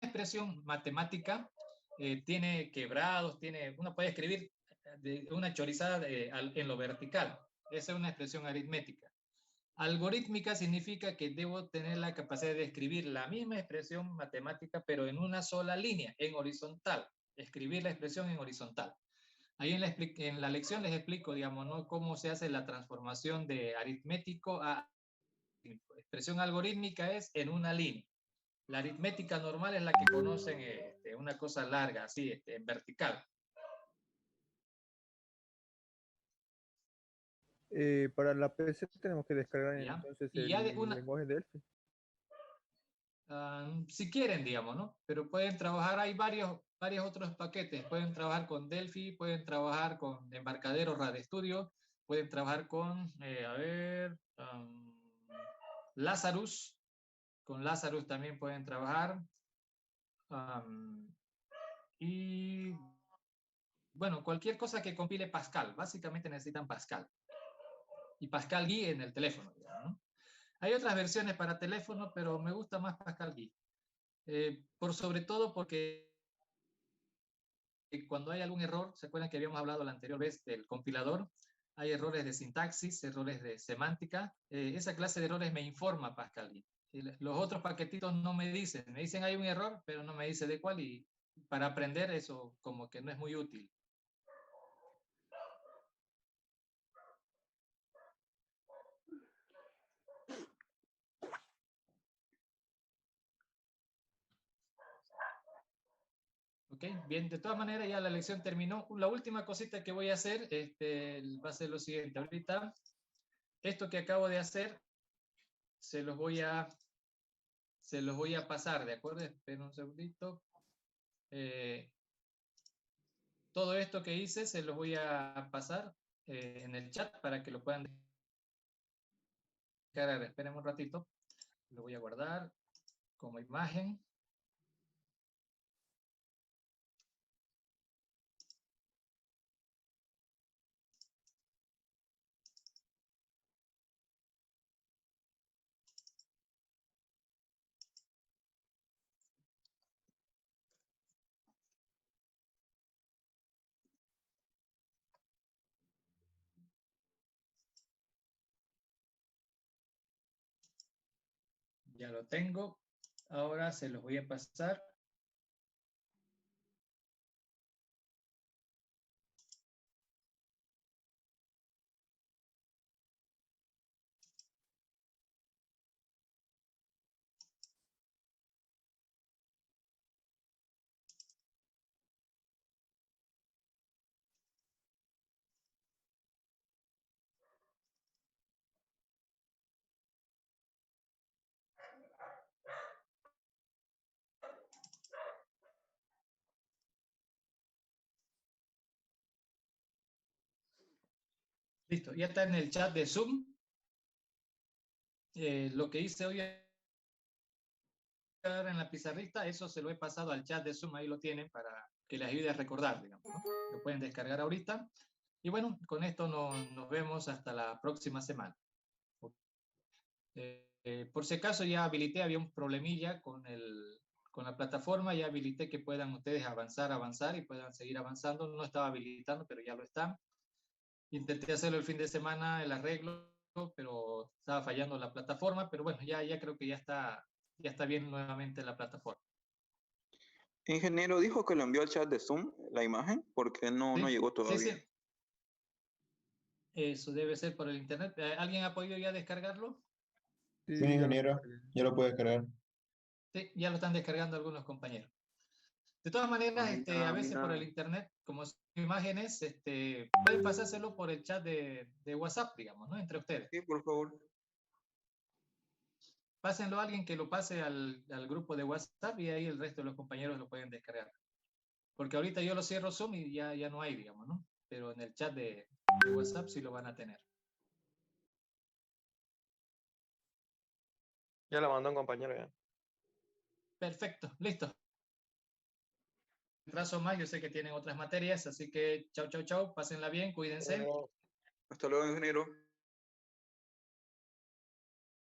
expresión matemática tiene quebrados, uno puede escribir una chorizada en lo vertical. Esa es una expresión aritmética. Algorítmica significa que debo tener la capacidad de escribir la misma expresión matemática, pero en una sola línea, en horizontal. Escribir la expresión en horizontal. Ahí en la lección les explico, digamos, ¿no?, cómo se hace la transformación de aritmético a expresión algorítmica. Es en una línea. La aritmética normal es la que conocen, una cosa larga, así, en vertical. Para la PC tenemos que descargar ¿Ya? entonces Y el ya lenguaje de Delphi. si quieren, digamos, ¿no? Pero pueden trabajar, hay varios otros paquetes. Pueden trabajar con Delphi, pueden trabajar con Embarcadero RadStudio, pueden trabajar con, Lazarus. Con Lazarus también pueden trabajar. Y bueno, cualquier cosa que compile Pascal. Básicamente necesitan Pascal. Y Pascal GUI en el teléfono, digamos, ¿no? Hay otras versiones para teléfono, pero me gusta más Pascal GUI. Sobre todo porque cuando hay algún error, ¿se acuerdan que habíamos hablado la anterior vez del compilador? hay errores de sintaxis, errores de semántica. Esa clase de errores me informa Pascal. Y los otros paquetitos no me dicen hay un error, pero no me dice de cuál, y para aprender eso como que no es muy útil. Ok, bien, de todas maneras ya la lección terminó. La última cosita que voy a hacer va a ser lo siguiente. Ahorita, esto que acabo de hacer, se los voy a pasar, ¿de acuerdo? Esperen un segundito. Todo esto que hice se los voy a pasar en el chat para que lo puedan descargar. Esperen un ratito. Lo voy a guardar como imagen. Ya lo tengo. Ahora se los voy a pasar. Listo, ya está en el chat de Zoom. Lo que hice hoy en la pizarrita, eso se lo he pasado al chat de Zoom, ahí lo tienen para que les ayude a recordar, digamos, ¿no? Lo pueden descargar ahorita. Y bueno, con esto nos vemos hasta la próxima semana. Por si acaso ya habilité, había un problemilla con la plataforma, ya habilité que puedan ustedes avanzar y puedan seguir avanzando. No estaba habilitando, pero ya lo están. Intenté hacerlo el fin de semana, el arreglo, pero estaba fallando la plataforma, pero bueno, ya creo que ya está bien nuevamente la plataforma. Ingeniero, dijo que lo envió al chat de Zoom, la imagen, porque no ¿Sí? llegó todavía. Sí. Eso debe ser por el internet. ¿Alguien ha podido ya descargarlo? Sí, Sí, ya lo ingeniero, descargué. ya lo puede cargar. Sí, ya lo están descargando algunos compañeros. De todas maneras, a veces por el internet, como son imágenes, pueden pasárselo por el chat de WhatsApp, digamos, ¿no? Entre ustedes. Sí, por favor. Pásenlo a alguien que lo pase al grupo de WhatsApp y ahí el resto de los compañeros lo pueden descargar. Porque ahorita yo lo cierro Zoom y ya no hay, digamos, ¿no? Pero en el chat de WhatsApp sí lo van a tener. Ya lo mandó un compañero ya. Perfecto, listo. Retraso más, yo sé que tienen otras materias, así que chau, pásenla bien, cuídense. Hasta luego, ingeniero.